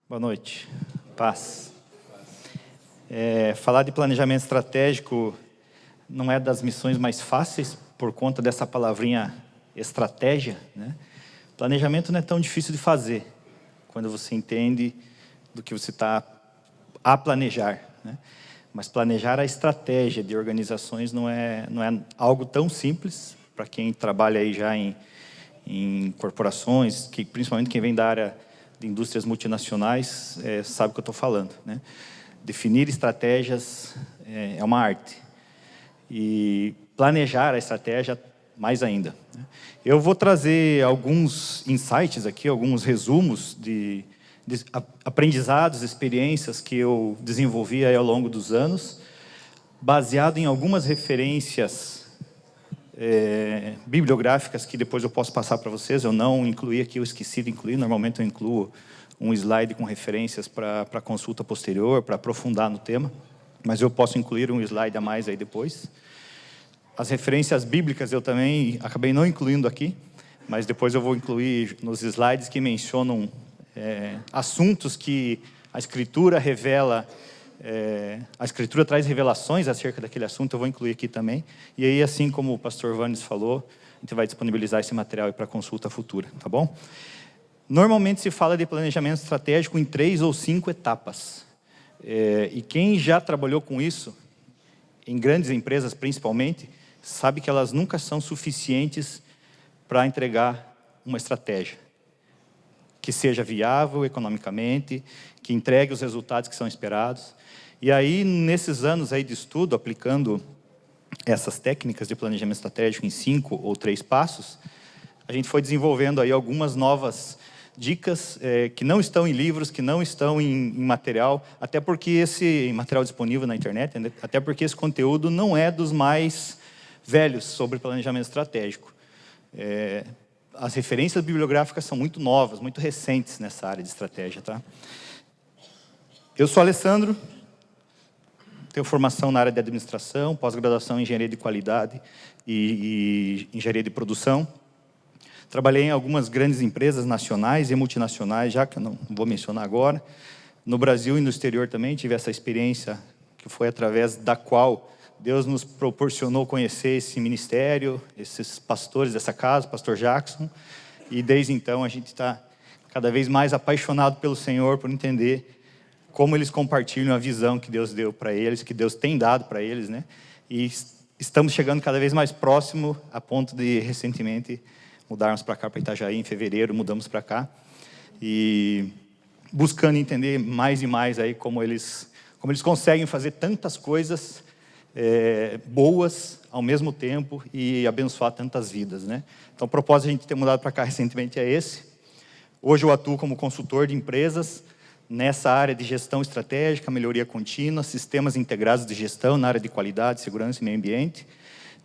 Boa noite. Paz. Falar de planejamento estratégico não é das missões mais fáceis por conta dessa palavrinha estratégia, né? Planejamento não é tão difícil de fazer quando você entende do que você está a planejar, né? Mas planejar a estratégia de organizações não é algo tão simples para quem trabalha aí já em corporações, principalmente quem vem da área de indústrias multinacionais, sabe o que eu estou falando, né? Definir estratégias é uma arte. E planejar a estratégia, mais ainda, né? Eu vou trazer alguns insights aqui, alguns resumos de aprendizados, experiências que eu desenvolvi aí ao longo dos anos, baseado em algumas referências bibliográficas que depois eu posso passar para vocês. Eu não incluí aqui, eu esqueci de incluir. Normalmente eu incluo um slide com referências para consulta posterior, para aprofundar no tema, mas eu posso incluir um slide a mais aí depois. As referências bíblicas eu também acabei não incluindo aqui, mas depois eu vou incluir nos slides que mencionam assuntos que a Escritura revela. A Escritura traz revelações acerca daquele assunto, eu vou incluir aqui também. E aí, assim como o pastor Vannes falou, a gente vai disponibilizar esse material para consulta futura, tá bom? Normalmente se fala de planejamento estratégico em 3 ou 5 etapas. E quem já trabalhou com isso, em grandes empresas principalmente, sabe que elas nunca são suficientes para entregar uma estratégia que seja viável economicamente, que entregue os resultados que são esperados. E aí, nesses anos aí de estudo, aplicando essas técnicas de planejamento estratégico em 5 ou 3 passos, a gente foi desenvolvendo aí algumas novas dicas que não estão em livros, que não estão em material, até porque esse material disponível na internet, até porque esse conteúdo não é dos mais velhos sobre planejamento estratégico. As referências bibliográficas são muito novas, muito recentes nessa área de estratégia, tá? Eu sou Alessandro, tenho formação na área de administração, pós-graduação em engenharia de qualidade e engenharia de produção. Trabalhei em algumas grandes empresas nacionais e multinacionais, já que eu não vou mencionar agora. No Brasil e no exterior também tive essa experiência, que foi através da qual Deus nos proporcionou conhecer esse ministério, esses pastores dessa casa, pastor Jackson, e desde então a gente está cada vez mais apaixonado pelo Senhor, por entender como eles compartilham a visão que Deus deu para eles, que Deus tem dado para eles, né? E estamos chegando cada vez mais próximo, a ponto de, recentemente, mudarmos para cá, para Itajaí, em fevereiro, mudamos para cá, e buscando entender mais e mais aí como eles conseguem fazer tantas coisas boas ao mesmo tempo e abençoar tantas vidas, né? Então, o propósito de a gente ter mudado para cá recentemente é esse. Hoje eu atuo como consultor de empresas nessa área de gestão estratégica, melhoria contínua, sistemas integrados de gestão na área de qualidade, segurança e meio ambiente.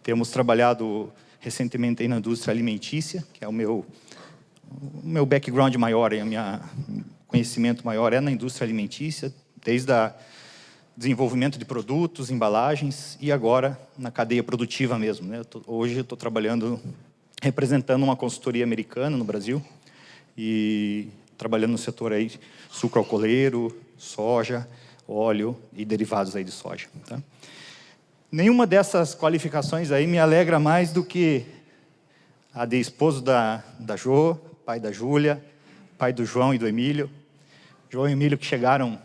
Temos trabalhado recentemente aí na indústria alimentícia, que é o meu background maior, o meu conhecimento maior é na indústria alimentícia, desde o desenvolvimento de produtos, embalagens e agora na cadeia produtiva mesmo, né? Hoje eu estou trabalhando, representando uma consultoria americana no Brasil e trabalhando no setor aí sucro alcooleiro, soja, óleo e derivados aí de soja, tá? Nenhuma dessas qualificações aí me alegra mais do que a de esposo da Jo, pai da Júlia, pai do João e do Emílio. João e Emílio que chegaram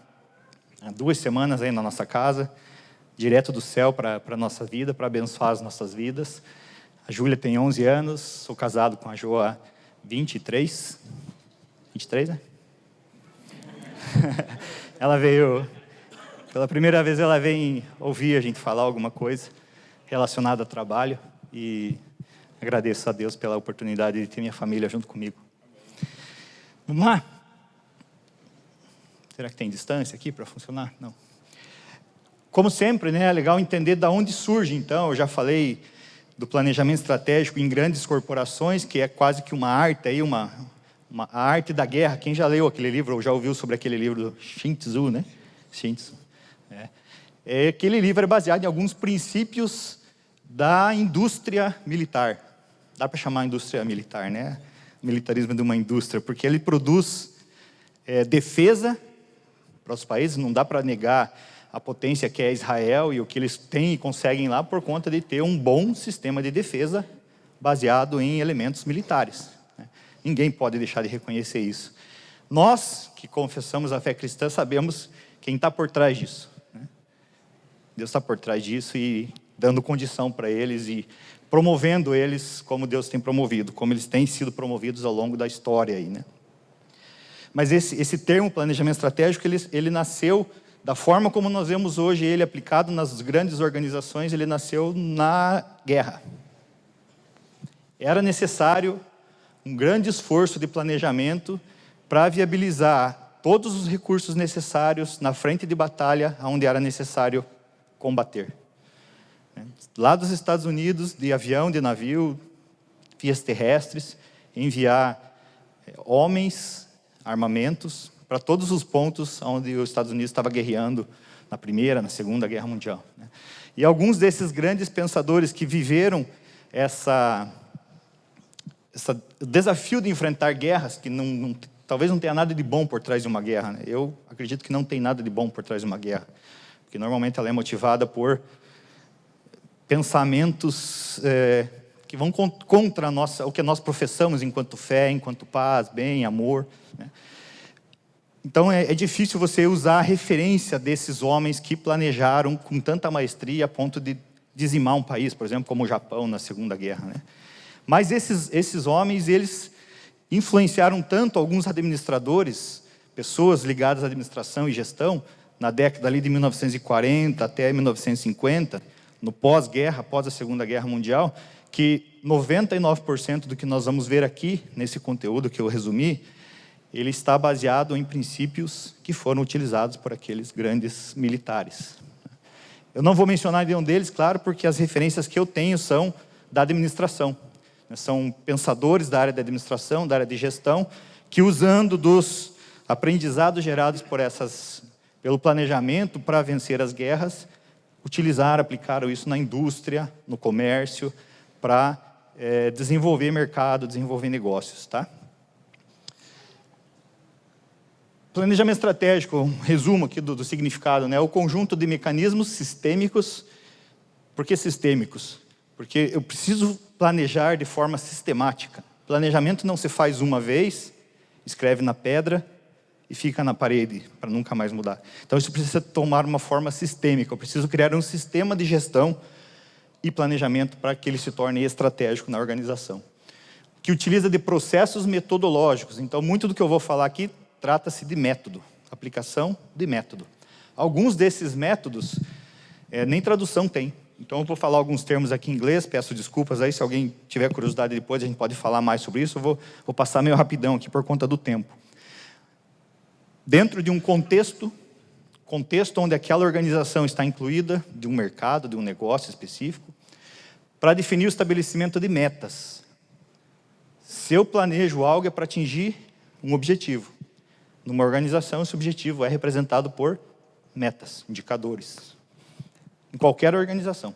há 2 semanas aí na nossa casa, direto do céu para a nossa vida, para abençoar as nossas vidas. A Júlia tem 11 anos, sou casado com a Jo há 23, né? Ela veio, pela primeira vez ela vem ouvir a gente falar alguma coisa relacionada a trabalho e agradeço a Deus pela oportunidade de ter minha família junto comigo. Vamos lá? Será que tem distância aqui para funcionar? Não. Como sempre, né, é legal entender de onde surge, então. Eu já falei do planejamento estratégico em grandes corporações, que é quase que uma arte, aí, a arte da guerra. Quem já leu aquele livro, ou já ouviu sobre aquele livro do Sun Tzu, né? Sun Tzu. Aquele livro é baseado em alguns princípios da indústria militar. Dá para chamar a indústria militar, né? O militarismo de uma indústria, porque ele produz defesa para os países, não dá para negar a potência que é Israel e o que eles têm e conseguem lá por conta de ter um bom sistema de defesa baseado em elementos militares. Ninguém pode deixar de reconhecer isso. Nós, que confessamos a fé cristã, sabemos quem está por trás disso. Deus está por trás disso e dando condição para eles e promovendo eles como Deus tem promovido, como eles têm sido promovidos ao longo da história aí, Mas esse termo planejamento estratégico, ele nasceu da forma como nós vemos hoje ele aplicado nas grandes organizações, ele nasceu na guerra. Era necessário um grande esforço de planejamento para viabilizar todos os recursos necessários na frente de batalha, onde era necessário combater. Lá dos Estados Unidos, de avião, de navio, vias terrestres, enviar homens, armamentos, para todos os pontos onde os Estados Unidos estava guerreando na Primeira, na Segunda Guerra Mundial. E alguns desses grandes pensadores que viveram esse desafio de enfrentar guerras, que talvez não tenha nada de bom por trás de uma guerra. Eu acredito que não tem nada de bom por trás de uma guerra, porque normalmente ela é motivada por pensamentos que vão contra o que nós professamos enquanto fé, enquanto paz, bem, amor. Então é difícil você usar a referência desses homens que planejaram com tanta maestria a ponto de dizimar um país, por exemplo, como o Japão na Segunda Guerra. Mas esses homens, eles influenciaram tanto alguns administradores, pessoas ligadas à administração e gestão, na década ali de 1940 até 1950, no pós-guerra, após a Segunda Guerra Mundial, que 99% do que nós vamos ver aqui, nesse conteúdo que eu resumi, ele está baseado em princípios que foram utilizados por aqueles grandes militares. Eu não vou mencionar nenhum deles, claro, porque as referências que eu tenho são da administração. São pensadores da área da administração, da área de gestão, que usando dos aprendizados gerados pelo planejamento para vencer as guerras, aplicaram isso na indústria, no comércio, para desenvolver mercado, desenvolver negócios, tá? Planejamento estratégico, um resumo aqui do significado, é o conjunto de mecanismos sistêmicos. Por que sistêmicos? Porque eu preciso planejar de forma sistemática. Planejamento não se faz uma vez, escreve na pedra e fica na parede, para nunca mais mudar. Então isso precisa tomar uma forma sistêmica. Eu preciso criar um sistema de gestão e planejamento para que ele se torne estratégico na organização. Que utiliza de processos metodológicos. Então muito do que eu vou falar aqui trata-se de método, aplicação de método. Alguns desses métodos nem tradução tem. Então eu vou falar alguns termos aqui em inglês, peço desculpas aí, se alguém tiver curiosidade depois a gente pode falar mais sobre isso, eu vou passar meio rapidão aqui por conta do tempo. Dentro de um contexto onde aquela organização está incluída, de um mercado, de um negócio específico, para definir o estabelecimento de metas. Se eu planejo algo é para atingir um objetivo. Numa organização, esse objetivo é representado por metas, indicadores. Em qualquer organização.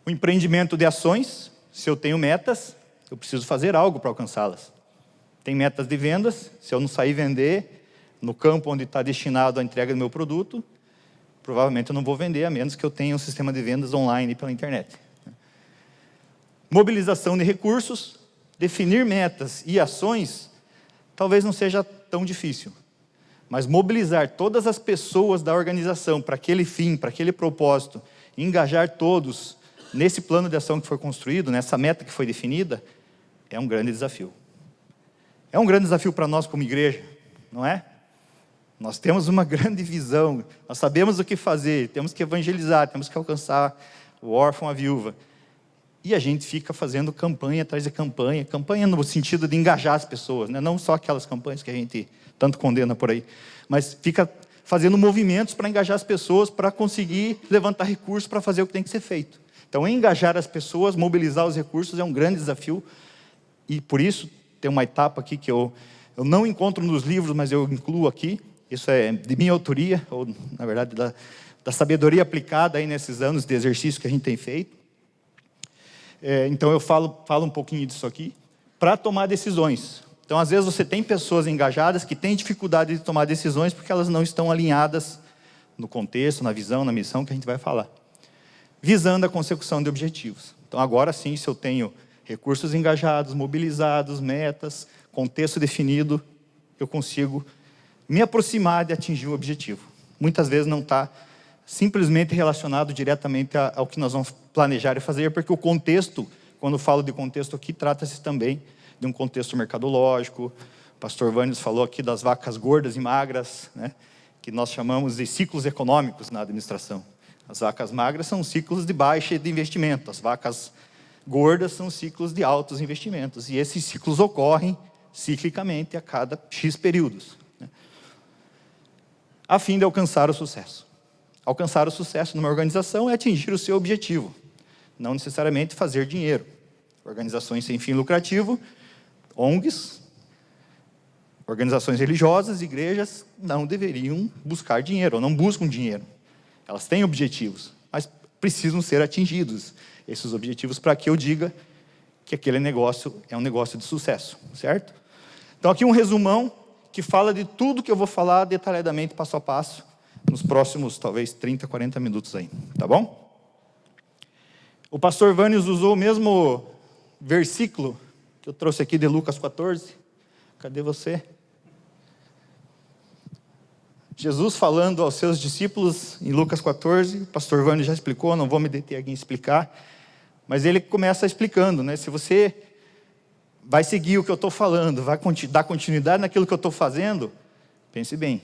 O empreendimento de ações, se eu tenho metas, eu preciso fazer algo para alcançá-las. Tem metas de vendas, se eu não sair vender no campo onde está destinado a entrega do meu produto, provavelmente eu não vou vender, a menos que eu tenha um sistema de vendas online pela internet. Mobilização de recursos, definir metas e ações, talvez não seja tão difícil. Mas mobilizar todas as pessoas da organização para aquele fim, para aquele propósito, engajar todos nesse plano de ação que foi construído, nessa meta que foi definida, é um grande desafio. É um grande desafio para nós como igreja, não é? Nós temos uma grande visão, nós sabemos o que fazer, temos que evangelizar, temos que alcançar o órfão, a viúva. E a gente fica fazendo campanha atrás de campanha, campanha no sentido de engajar as pessoas, né? Não só aquelas campanhas que a gente tanto condena por aí, mas fica fazendo movimentos para engajar as pessoas, para conseguir levantar recursos para fazer o que tem que ser feito. Então, engajar as pessoas, mobilizar os recursos é um grande desafio, e por isso tem uma etapa aqui que eu não encontro nos livros, mas eu incluo aqui, isso é de minha autoria, ou na verdade da sabedoria aplicada aí nesses anos de exercício que a gente tem feito. Então eu falo um pouquinho disso aqui. Para tomar decisões, Então, às vezes, você tem pessoas engajadas que têm dificuldade de tomar decisões porque elas não estão alinhadas no contexto, na visão, na missão que a gente vai falar, visando a consecução de objetivos. Então, agora sim, se eu tenho recursos engajados, mobilizados, metas, contexto definido, eu consigo me aproximar de atingir o objetivo. Muitas vezes não está simplesmente relacionado diretamente ao que nós vamos planejar e fazer, porque o contexto, quando eu falo de contexto aqui, trata-se também de um contexto mercadológico. O pastor Vânios falou aqui das vacas gordas e magras, né, que nós chamamos de ciclos econômicos na administração. As vacas magras são ciclos de baixa de investimento, as vacas gordas são ciclos de altos investimentos, e esses ciclos ocorrem ciclicamente a cada X períodos, né, a fim de alcançar o sucesso. Alcançar o sucesso numa organização é atingir o seu objetivo, não necessariamente fazer dinheiro. Organizações sem fim lucrativo, ONGs, organizações religiosas, igrejas, não deveriam buscar dinheiro, ou não buscam dinheiro. Elas têm objetivos, mas precisam ser atingidos esses objetivos para que eu diga que aquele negócio é um negócio de sucesso, certo? Então aqui um resumão que fala de tudo que eu vou falar detalhadamente, passo a passo, nos próximos, talvez, 30, 40 minutos aí, tá bom? O pastor Vânios usou o mesmo versículo que eu trouxe aqui de Lucas 14. Cadê você? Jesus falando aos seus discípulos em Lucas 14, o pastor Vânios já explicou, não vou me deter aqui em explicar, mas ele começa explicando, né? Se você vai seguir o que eu estou falando, vai dar continuidade naquilo que eu estou fazendo, pense bem.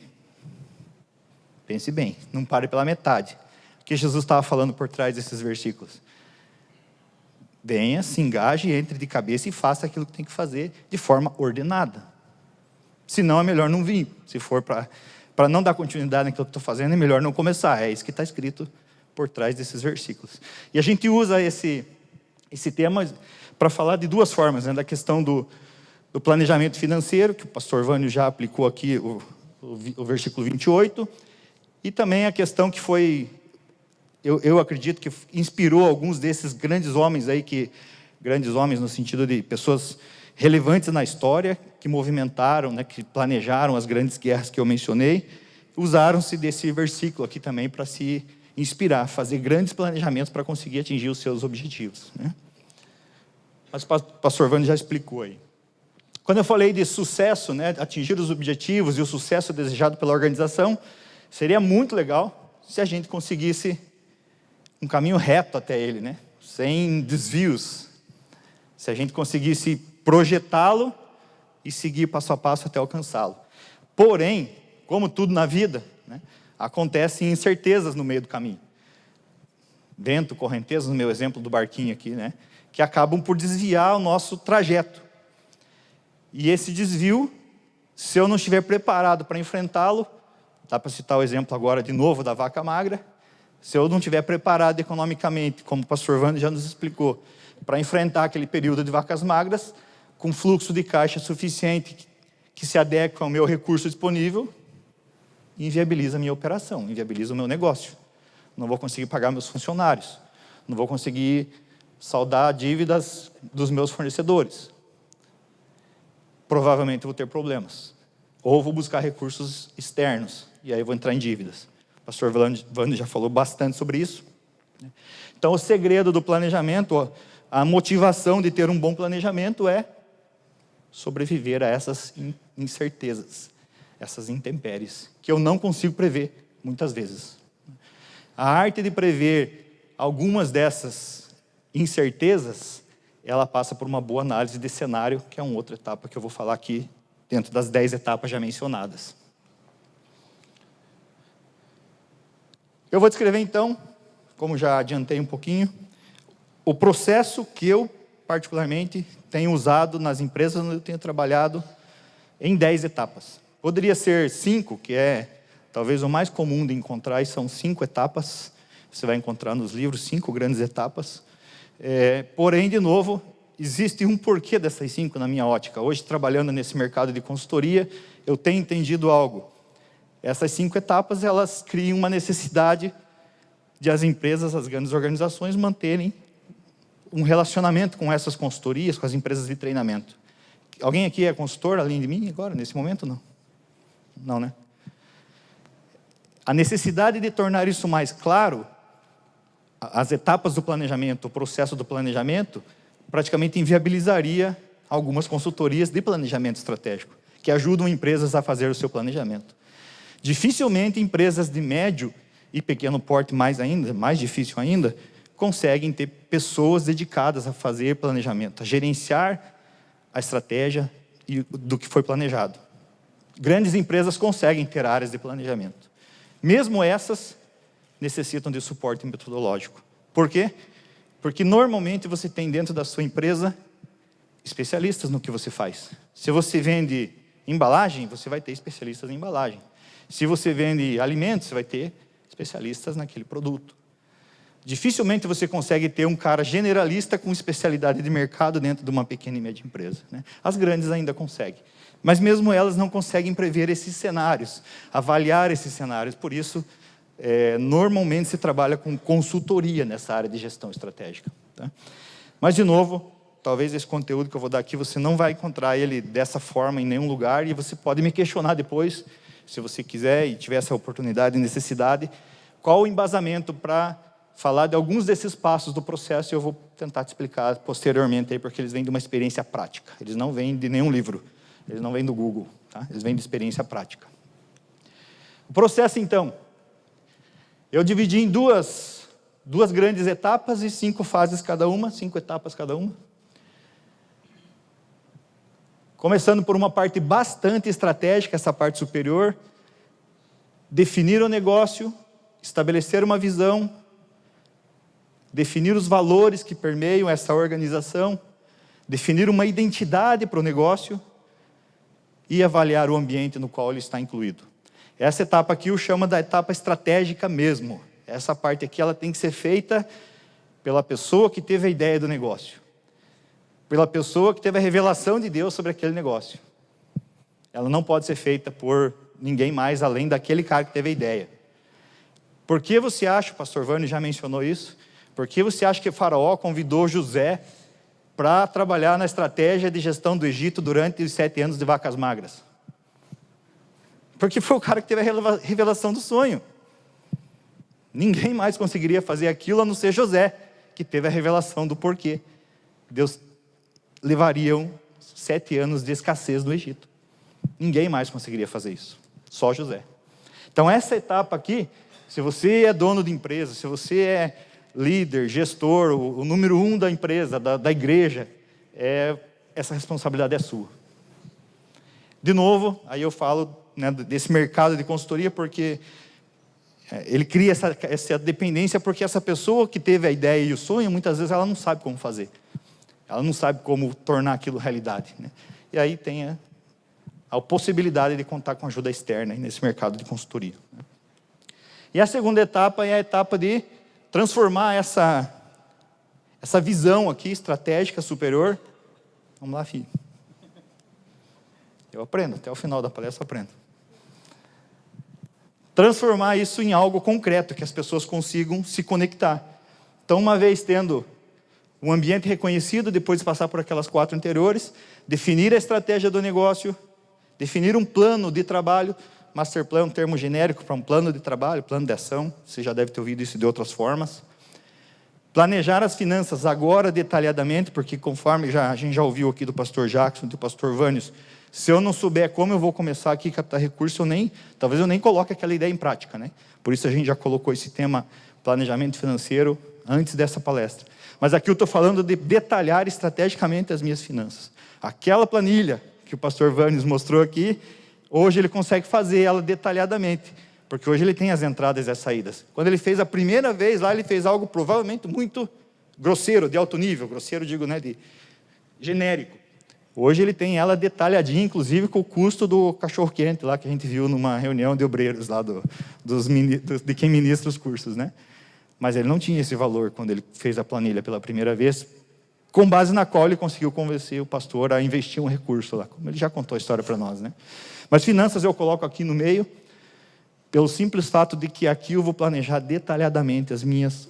Pense bem, não pare pela metade. O que Jesus estava falando por trás desses versículos? Venha, se engaje, entre de cabeça e faça aquilo que tem que fazer de forma ordenada. Se não, é melhor não vir. Se for para não dar continuidade naquilo que estou fazendo, é melhor não começar. É isso que está escrito por trás desses versículos. E a gente usa esse tema para falar de duas formas, né? Da questão do planejamento financeiro, que o pastor Vânio já aplicou aqui, o versículo 28, e também a questão que foi, eu acredito que inspirou alguns desses grandes homens aí, grandes homens no sentido de pessoas relevantes na história, que movimentaram, né, que planejaram as grandes guerras que eu mencionei, usaram-se desse versículo aqui também para se inspirar, fazer grandes planejamentos para conseguir atingir os seus objetivos, né? Mas o pastor Vânios já explicou aí. Quando eu falei de sucesso, né, atingir os objetivos e o sucesso desejado pela organização, seria muito legal se a gente conseguisse um caminho reto até ele, né? Sem desvios. Se a gente conseguisse projetá-lo e seguir passo a passo até alcançá-lo. Porém, como tudo na vida, né, acontecem incertezas no meio do caminho. Vento, correntezas, no meu exemplo do barquinho aqui, né, que acabam por desviar o nosso trajeto. E esse desvio, se eu não estiver preparado para enfrentá-lo, dá para citar o exemplo agora de novo da vaca magra, se eu não estiver preparado economicamente, como o pastor Vânios já nos explicou, para enfrentar aquele período de vacas magras, com fluxo de caixa suficiente que se adequa ao meu recurso disponível, inviabiliza a minha operação, inviabiliza o meu negócio. Não vou conseguir pagar meus funcionários, não vou conseguir saldar dívidas dos meus fornecedores. Provavelmente vou ter problemas. Ou vou buscar recursos externos, e aí vou entrar em dívidas. O pastor Vânios já falou bastante sobre isso. Então, o segredo do planejamento, a motivação de ter um bom planejamento é sobreviver a essas incertezas, essas intempéries, que eu não consigo prever, muitas vezes. A arte de prever algumas dessas incertezas, ela passa por uma boa análise de cenário, que é uma outra etapa que eu vou falar aqui, dentro das 10 etapas já mencionadas. Eu vou descrever então, como já adiantei um pouquinho, o processo que eu, particularmente, tenho usado nas empresas onde eu tenho trabalhado em 10 etapas. Poderia ser 5, que é talvez o mais comum de encontrar, e são 5 etapas. Você vai encontrar nos livros 5 grandes etapas. Porém, de novo, existe um porquê dessas 5 na minha ótica. Hoje, trabalhando nesse mercado de consultoria, eu tenho entendido algo. Essas 5 etapas, elas criam uma necessidade de as empresas, as grandes organizações, manterem um relacionamento com essas consultorias, com as empresas de treinamento, Alguém aqui é consultor além de mim agora, nesse momento? Não. Não, né? A necessidade de tornar isso mais claro, as etapas do planejamento, o processo do planejamento, praticamente inviabilizaria algumas consultorias de planejamento estratégico, que ajudam empresas a fazer o seu planejamento. Dificilmente empresas de médio e pequeno porte, mais difícil ainda, conseguem ter pessoas dedicadas a fazer planejamento, a gerenciar a estratégia do que foi planejado. Grandes empresas conseguem ter áreas de planejamento. Mesmo essas necessitam de suporte metodológico. Por quê? Porque normalmente você tem dentro da sua empresa especialistas no que você faz. Se você vende embalagem, você vai ter especialistas em embalagem. Se você vende alimentos, você vai ter especialistas naquele produto. Dificilmente você consegue ter um cara generalista com especialidade de mercado dentro de uma pequena e média empresa, né? As grandes ainda conseguem. Mas mesmo elas não conseguem prever esses cenários, avaliar esses cenários. Por isso, normalmente se trabalha com consultoria nessa área de gestão estratégica. Tá? Mas, de novo, talvez esse conteúdo que eu vou dar aqui, você não vai encontrar ele dessa forma em nenhum lugar, e você pode me questionar depois, se você quiser e tiver essa oportunidade e necessidade, qual o embasamento para falar de alguns desses passos do processo, e eu vou tentar te explicar posteriormente, aí, porque eles vêm de uma experiência prática. Eles não vêm de nenhum livro, eles não vêm do Google, tá? Eles vêm de experiência prática. O processo, então, eu dividi em duas grandes etapas e 5 fases cada uma, 5 etapas cada uma. Começando por uma parte bastante estratégica, essa parte superior, definir o negócio, estabelecer uma visão, definir os valores que permeiam essa organização, definir uma identidade para o negócio e avaliar o ambiente no qual ele está incluído. Essa etapa aqui eu chamo da etapa estratégica mesmo. Essa parte aqui ela tem que ser feita pela pessoa que teve a ideia do negócio, pela pessoa que teve a revelação de Deus sobre aquele negócio. Ela não pode ser feita por ninguém mais além daquele cara que teve a ideia. Por que você acha, o pastor Vânio já mencionou isso, por que você acha que Faraó convidou José para trabalhar na estratégia de gestão do Egito durante os 7 anos de vacas magras? Porque foi o cara que teve a revelação do sonho. Ninguém mais conseguiria fazer aquilo a não ser José, que teve a revelação do porquê Deus levaria 7 anos de escassez no Egito. Ninguém mais conseguiria fazer isso, só José. Então essa etapa aqui, se você é dono de empresa, se você é líder, gestor, o número 1 da empresa, da igreja, essa responsabilidade é sua. De novo, aí eu falo, né, desse mercado de consultoria, porque ele cria essa dependência, porque essa pessoa que teve a ideia e o sonho, muitas vezes ela não sabe como fazer. Ela não sabe como tornar aquilo realidade, né? E aí tem a possibilidade de contar com ajuda externa nesse mercado de consultoria. E a segunda etapa é a etapa de transformar essa visão aqui, estratégica, superior. Vamos lá, filho. Eu aprendo, até o final da palestra eu aprendo. Transformar isso em algo concreto, que as pessoas consigam se conectar. Então, uma vez tendo um ambiente reconhecido, depois de passar por aquelas 4 anteriores, definir a estratégia do negócio, definir um plano de trabalho. Master plan é um termo genérico para um plano de trabalho, plano de ação. Você já deve ter ouvido isso de outras formas. Planejar as finanças agora detalhadamente, porque conforme a gente já ouviu aqui do pastor Jackson e do pastor Vânios, se eu não souber como eu vou começar aqui a captar recursos, talvez eu nem coloque aquela ideia em prática, né? Por isso a gente já colocou esse tema planejamento financeiro antes dessa palestra. Mas aqui eu estou falando de detalhar estrategicamente as minhas finanças. Aquela planilha que o pastor Vânios mostrou aqui, hoje ele consegue fazer ela detalhadamente, porque hoje ele tem as entradas e as saídas. Quando ele fez a primeira vez lá, ele fez algo provavelmente muito grosseiro, de alto nível. Grosseiro, digo, né, de genérico. Hoje ele tem ela detalhadinha, inclusive com o custo do cachorro-quente lá, que a gente viu numa reunião de obreiros lá de quem ministra os cursos, né? Mas ele não tinha esse valor quando ele fez a planilha pela primeira vez, com base na qual ele conseguiu convencer o pastor a investir um recurso lá, como ele já contou a história para nós, né? Mas finanças eu coloco aqui no meio, pelo simples fato de que aqui eu vou planejar detalhadamente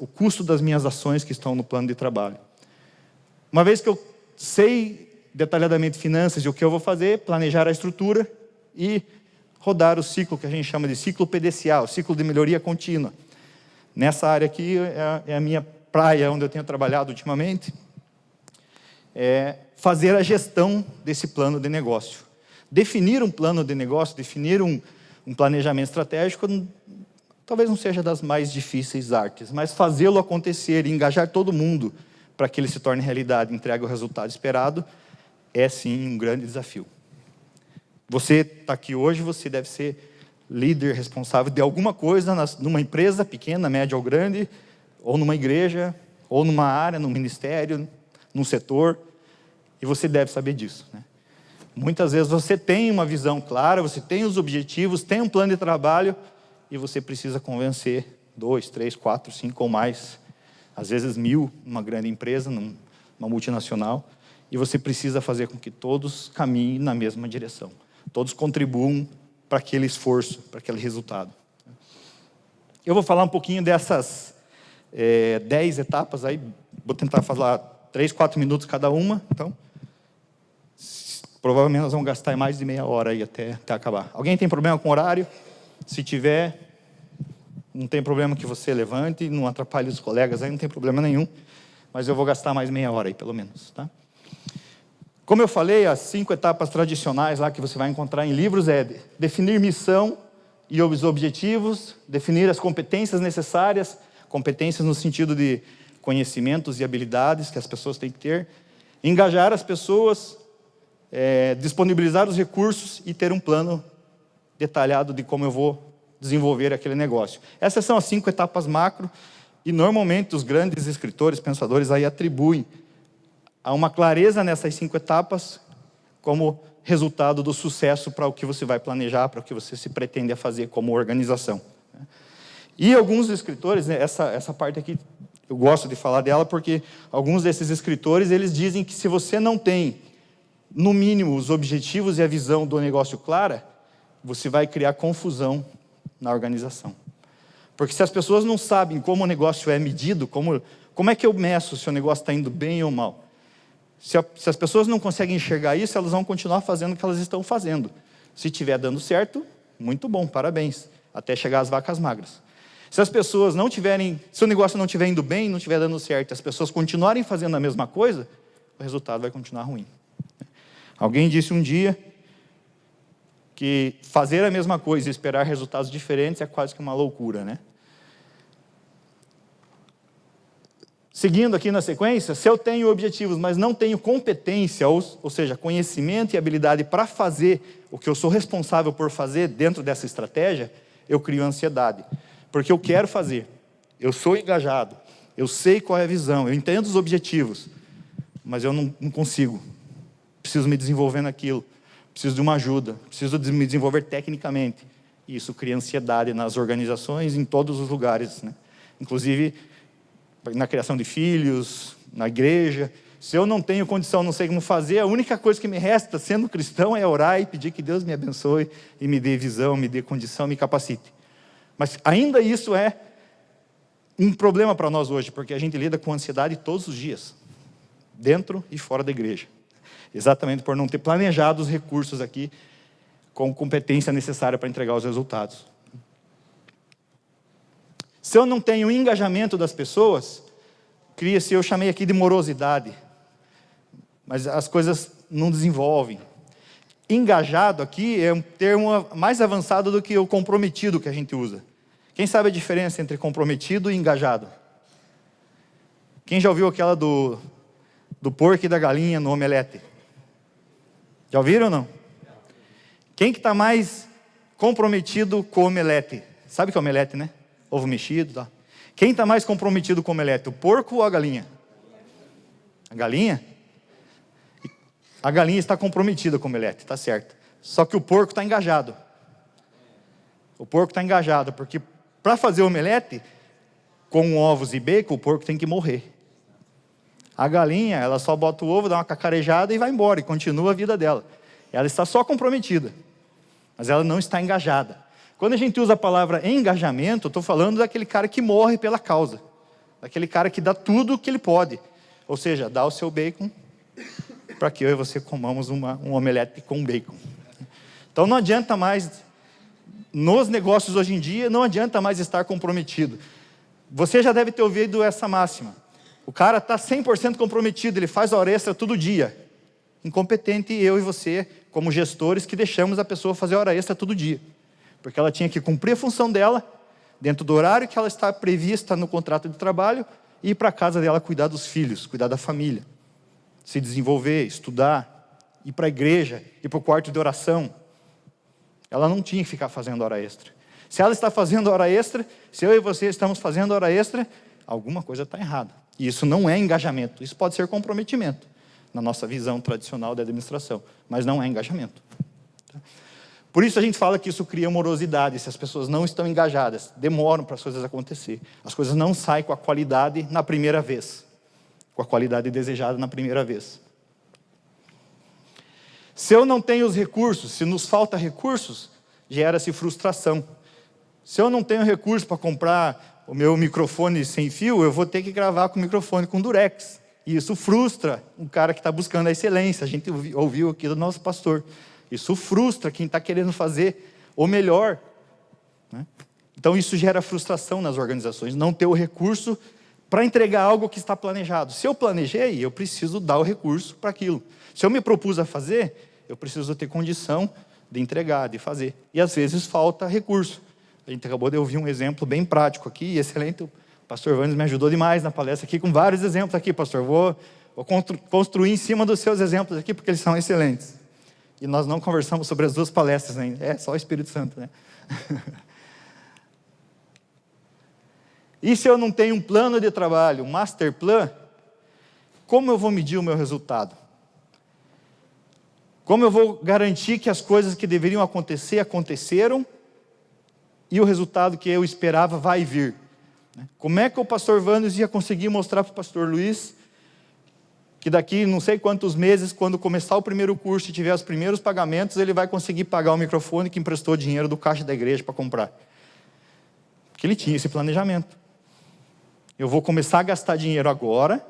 o custo das minhas ações que estão no plano de trabalho. Uma vez que eu sei detalhadamente finanças e o que eu vou fazer, planejar a estrutura e rodar o ciclo que a gente chama de ciclo PDCA, o ciclo de melhoria contínua. Nessa área aqui é a minha praia, onde eu tenho trabalhado ultimamente, é fazer a gestão desse plano de negócio. Definir um plano de negócio, definir um planejamento estratégico, talvez não seja das mais difíceis artes, mas fazê-lo acontecer e engajar todo mundo para que ele se torne realidade e entregue o resultado esperado, é sim um grande desafio. Você está aqui hoje, você deve ser líder responsável de alguma coisa numa empresa pequena, média ou grande, ou numa igreja, ou numa área, num ministério, num setor, e você deve saber disso, né? Muitas vezes você tem uma visão clara, você tem os objetivos, tem um plano de trabalho, e você precisa convencer 2, 3, 4, 5 ou mais, às vezes 1000, numa grande empresa, numa multinacional, e você precisa fazer com que todos caminhem na mesma direção. Todos contribuam para aquele esforço, para aquele resultado. Eu vou falar um pouquinho dessas 10 etapas aí, vou tentar falar 3, 4 minutos cada uma, então provavelmente nós vamos gastar mais de meia hora aí até acabar. Alguém tem problema com horário? Se tiver, não tem problema que você levante, não atrapalhe os colegas aí, não tem problema nenhum, mas eu vou gastar mais meia hora aí, pelo menos, tá? Como eu falei, as 5 etapas tradicionais lá que você vai encontrar em livros é definir missão e os objetivos, definir as competências necessárias, competências no sentido de conhecimentos e habilidades que as pessoas têm que ter, engajar as pessoas, disponibilizar os recursos e ter um plano detalhado de como eu vou desenvolver aquele negócio. Essas são as 5 etapas macro e normalmente os grandes escritores, pensadores aí atribuem a uma clareza nessas 5 etapas como resultado do sucesso para o que você vai planejar, para o que você se pretende a fazer como organização. E alguns escritores, né, essa parte aqui eu gosto de falar dela porque alguns desses escritores eles dizem que se você não tem no mínimo os objetivos e a visão do negócio clara, você vai criar confusão na organização. Porque se as pessoas não sabem como o negócio é medido, como é que eu meço se o negócio está indo bem ou mal? Se as pessoas não conseguem enxergar isso, elas vão continuar fazendo o que elas estão fazendo. Se estiver dando certo, muito bom, parabéns, até chegar às vacas magras. Se as pessoas não tiverem, se o negócio não estiver indo bem, não estiver dando certo, as pessoas continuarem fazendo a mesma coisa, o resultado vai continuar ruim. Alguém disse um dia que fazer a mesma coisa e esperar resultados diferentes é quase que uma loucura, né? Seguindo aqui na sequência, se eu tenho objetivos, mas não tenho competência, ou seja, conhecimento e habilidade para fazer o que eu sou responsável por fazer dentro dessa estratégia, eu crio ansiedade. Porque eu quero fazer, eu sou engajado, eu sei qual é a visão, eu entendo os objetivos, mas eu não consigo. Preciso me desenvolver naquilo, preciso de uma ajuda, preciso de me desenvolver tecnicamente. E isso cria ansiedade nas organizações, em todos os lugares, né? Inclusive na criação de filhos, na igreja. Se eu não tenho condição, não sei como fazer, a única coisa que me resta, sendo cristão, é orar e pedir que Deus me abençoe e me dê visão, me dê condição, me capacite. Mas ainda isso é um problema para nós hoje, porque a gente lida com ansiedade todos os dias, dentro e fora da igreja. Exatamente por não ter planejado os recursos aqui com competência necessária para entregar os resultados. Se eu não tenho engajamento das pessoas, cria-se, eu chamei aqui de morosidade, mas as coisas não desenvolvem. Engajado aqui é um termo mais avançado do que o comprometido que a gente usa. Quem sabe a diferença entre comprometido e engajado? Quem já ouviu aquela do porco e da galinha no omelete? Já ouviram ou não? Quem que está mais comprometido com o omelete? Sabe o que é omelete, né? Ovo mexido, tá? Quem está mais comprometido com o omelete? O porco ou a galinha? A galinha? A galinha está comprometida com o omelete, está certo. Só que o porco está engajado. O porco está engajado, porque para fazer o omelete, com ovos e bacon, o porco tem que morrer. A galinha, ela só bota o ovo, dá uma cacarejada e vai embora, e continua a vida dela. Ela está só comprometida, mas ela não está engajada. Quando a gente usa a palavra engajamento, eu estou falando daquele cara que morre pela causa. Daquele cara que dá tudo o que ele pode. Ou seja, dá o seu bacon, para que eu e você comamos um omelete com bacon. Então não adianta mais, nos negócios hoje em dia, não adianta mais estar comprometido. Você já deve ter ouvido essa máxima. O cara está 100% comprometido, ele faz hora extra todo dia. Incompetente eu e você, como gestores, que deixamos a pessoa fazer hora extra todo dia. Porque ela tinha que cumprir a função dela, dentro do horário que ela está prevista no contrato de trabalho, e ir para a casa dela cuidar dos filhos, cuidar da família. Se desenvolver, estudar, ir para a igreja, ir para o quarto de oração. Ela não tinha que ficar fazendo hora extra. Se ela está fazendo hora extra, se eu e você estamos fazendo hora extra, alguma coisa está errada. E isso não é engajamento, isso pode ser comprometimento, na nossa visão tradicional da administração, mas não é engajamento. Por isso a gente fala que isso cria morosidade, se as pessoas não estão engajadas, demoram para as coisas acontecer. As coisas não saem com a qualidade na primeira vez, com a qualidade desejada na primeira vez. Se eu não tenho os recursos, se nos falta recursos, gera-se frustração. Se eu não tenho recurso para comprar o meu microfone sem fio, eu vou ter que gravar com o microfone com durex. E isso frustra um cara que está buscando a excelência. A gente ouviu aqui do nosso pastor. Isso frustra quem está querendo fazer o melhor. Né? Então isso gera frustração nas organizações, não ter o recurso para entregar algo que está planejado. Se eu planejei, eu preciso dar o recurso para aquilo. Se eu me propus a fazer, eu preciso ter condição de entregar, de fazer. E às vezes falta recurso. A gente acabou de ouvir um exemplo bem prático aqui, excelente. O pastor Vannes me ajudou demais na palestra aqui, com vários exemplos aqui, pastor. Vou construir em cima dos seus exemplos aqui, porque eles são excelentes. E nós não conversamos sobre as duas palestras ainda. É só o Espírito Santo, né? E se eu não tenho um plano de trabalho, um master plan, como eu vou medir o meu resultado? Como eu vou garantir que as coisas que deveriam acontecer, aconteceram, e o resultado que eu esperava vai vir? Como é que o pastor Vannes ia conseguir mostrar para o pastor Luiz que daqui não sei quantos meses, quando começar o primeiro curso e tiver os primeiros pagamentos, ele vai conseguir pagar o microfone que emprestou dinheiro do caixa da igreja para comprar? Porque ele tinha esse planejamento. Eu vou começar a gastar dinheiro agora,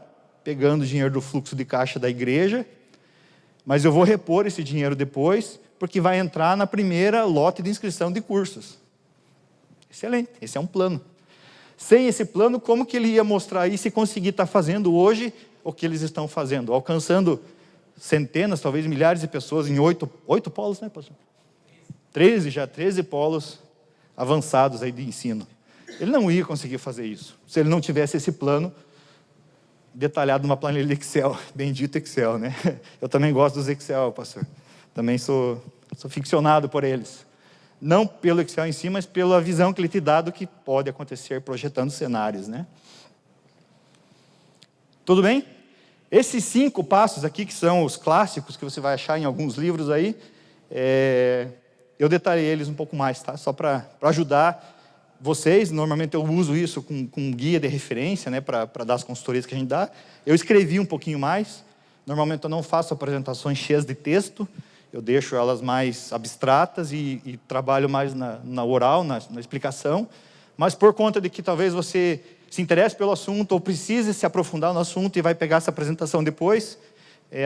pegando o dinheiro do fluxo de caixa da igreja, mas eu vou repor esse dinheiro depois, porque vai entrar na primeira lote de inscrição de cursos. Excelente, esse é um plano. Sem esse plano, como que ele ia mostrar isso e conseguir estar fazendo hoje o que eles estão fazendo? Alcançando centenas, talvez milhares de pessoas em 8 polos, né, pastor? 13 polos avançados aí de ensino. Ele não ia conseguir fazer isso, se ele não tivesse esse plano detalhado numa planilha de Excel, bendito Excel, né? Eu também gosto dos Excel, pastor. Também sou ficcionado por eles. Não pelo Excel em si, mas pela visão que ele te dá do que pode acontecer projetando cenários, né? Tudo bem? Esses 5 passos aqui, que são os clássicos, que você vai achar em alguns livros aí, eu detalhei eles um pouco mais, tá? Só para ajudar vocês. Normalmente eu uso isso com guia de referência, né, para dar as consultorias que a gente dá. Eu escrevi um pouquinho mais. Normalmente eu não faço apresentações cheias de texto, eu deixo elas mais abstratas e trabalho mais na oral, na explicação. Mas por conta de que talvez você se interesse pelo assunto ou precise se aprofundar no assunto e vai pegar essa apresentação depois,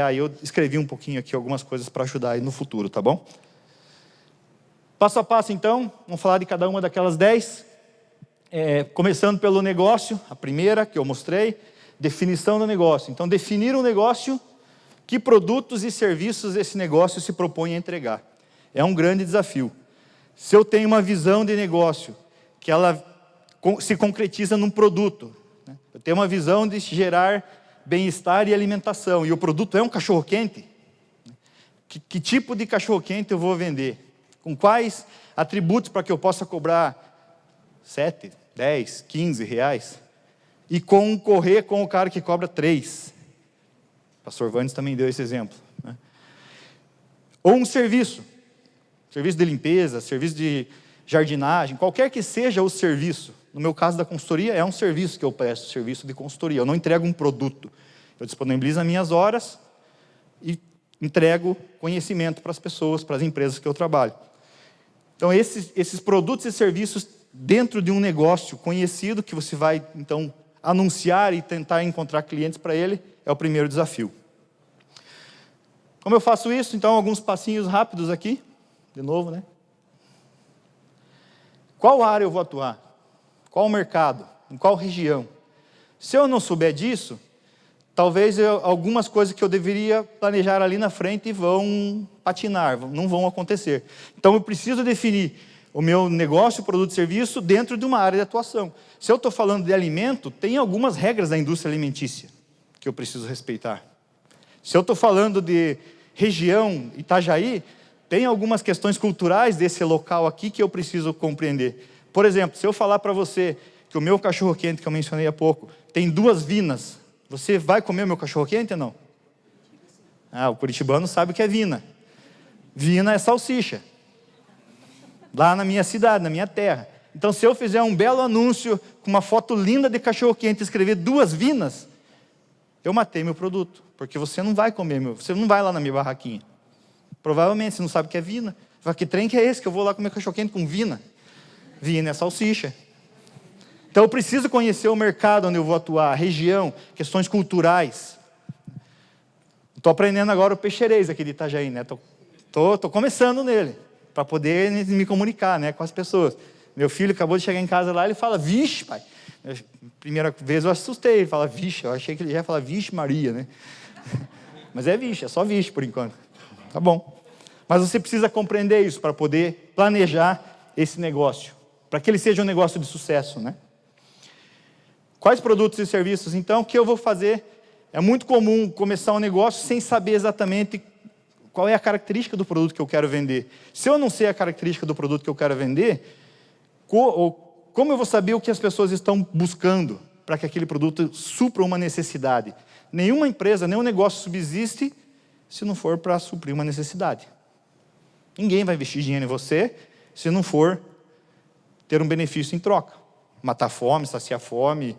aí eu escrevi um pouquinho aqui algumas coisas para ajudar aí no futuro, tá bom? Passo a passo, então, vamos falar de cada uma daquelas 10. Começando pelo negócio, a primeira que eu mostrei, definição do negócio. Então, definir um negócio, que produtos e serviços esse negócio se propõe a entregar. É um grande desafio. Se eu tenho uma visão de negócio, que ela se concretiza num produto, né? Eu tenho uma visão de gerar bem-estar e alimentação, e o produto é um cachorro-quente, que tipo de cachorro-quente eu vou vender? Com quais atributos para que eu possa cobrar 7, 10, 15 reais? E concorrer com o cara que cobra 3. O pastor Vannes também deu esse exemplo, né? Ou um serviço de limpeza, serviço de jardinagem, qualquer que seja o serviço. No meu caso da consultoria, é um serviço que eu presto, serviço de consultoria. Eu não entrego um produto. Eu disponibilizo as minhas horas e entrego conhecimento para as pessoas, para as empresas que eu trabalho. Então, esses produtos e serviços dentro de um negócio conhecido, que você vai, então, anunciar e tentar encontrar clientes para ele, é o primeiro desafio. Como eu faço isso? Então, alguns passinhos rápidos aqui. De novo, né? Qual área eu vou atuar? Qual mercado? Em qual região? Se eu não souber disso, talvez algumas coisas que eu deveria planejar ali na frente vão patinar, não vão acontecer. Então, eu preciso definir o meu negócio, produto e serviço dentro de uma área de atuação. Se eu estou falando de alimento, tem algumas regras da indústria alimentícia que eu preciso respeitar. Se eu estou falando de região Itajaí, tem algumas questões culturais desse local aqui que eu preciso compreender. Por exemplo, se eu falar para você que o meu cachorro-quente, que eu mencionei há pouco, tem 2 vinas, você vai comer o meu cachorro-quente ou não? O curitibano sabe o que é vina. Vina é salsicha. Lá na minha cidade, na minha terra. Então, se eu fizer um belo anúncio com uma foto linda de cachorro-quente e escrever 2 vinas, eu matei meu produto. Porque você não vai comer, você não vai lá na minha barraquinha. Provavelmente, você não sabe o que é vina. Você fala, que trem que é esse que eu vou lá comer cachorro-quente com vina? Vina é salsicha. Então, eu preciso conhecer o mercado onde eu vou atuar, a região, questões culturais. Estou aprendendo agora o peixerês aqui de Itajaí, né? Estou começando nele, para poder me comunicar, né, com as pessoas. Meu filho acabou de chegar em casa lá, ele fala, vixe, pai. Primeira vez eu assustei, ele fala, vixe, eu achei que ele já ia falar, vixe Maria, né? Mas é vixe, é só vixe por enquanto. Tá bom. Mas você precisa compreender isso para poder planejar esse negócio, para que ele seja um negócio de sucesso, né? Quais produtos e serviços, então, que eu vou fazer? É muito comum começar um negócio sem saber exatamente qual é a característica do produto que eu quero vender. Se eu não sei a característica do produto que eu quero vender, como eu vou saber o que as pessoas estão buscando para que aquele produto supra uma necessidade? Nenhuma empresa, nenhum negócio subsiste se não for para suprir uma necessidade. Ninguém vai investir dinheiro em você se não for ter um benefício em troca. Matar fome, saciar fome,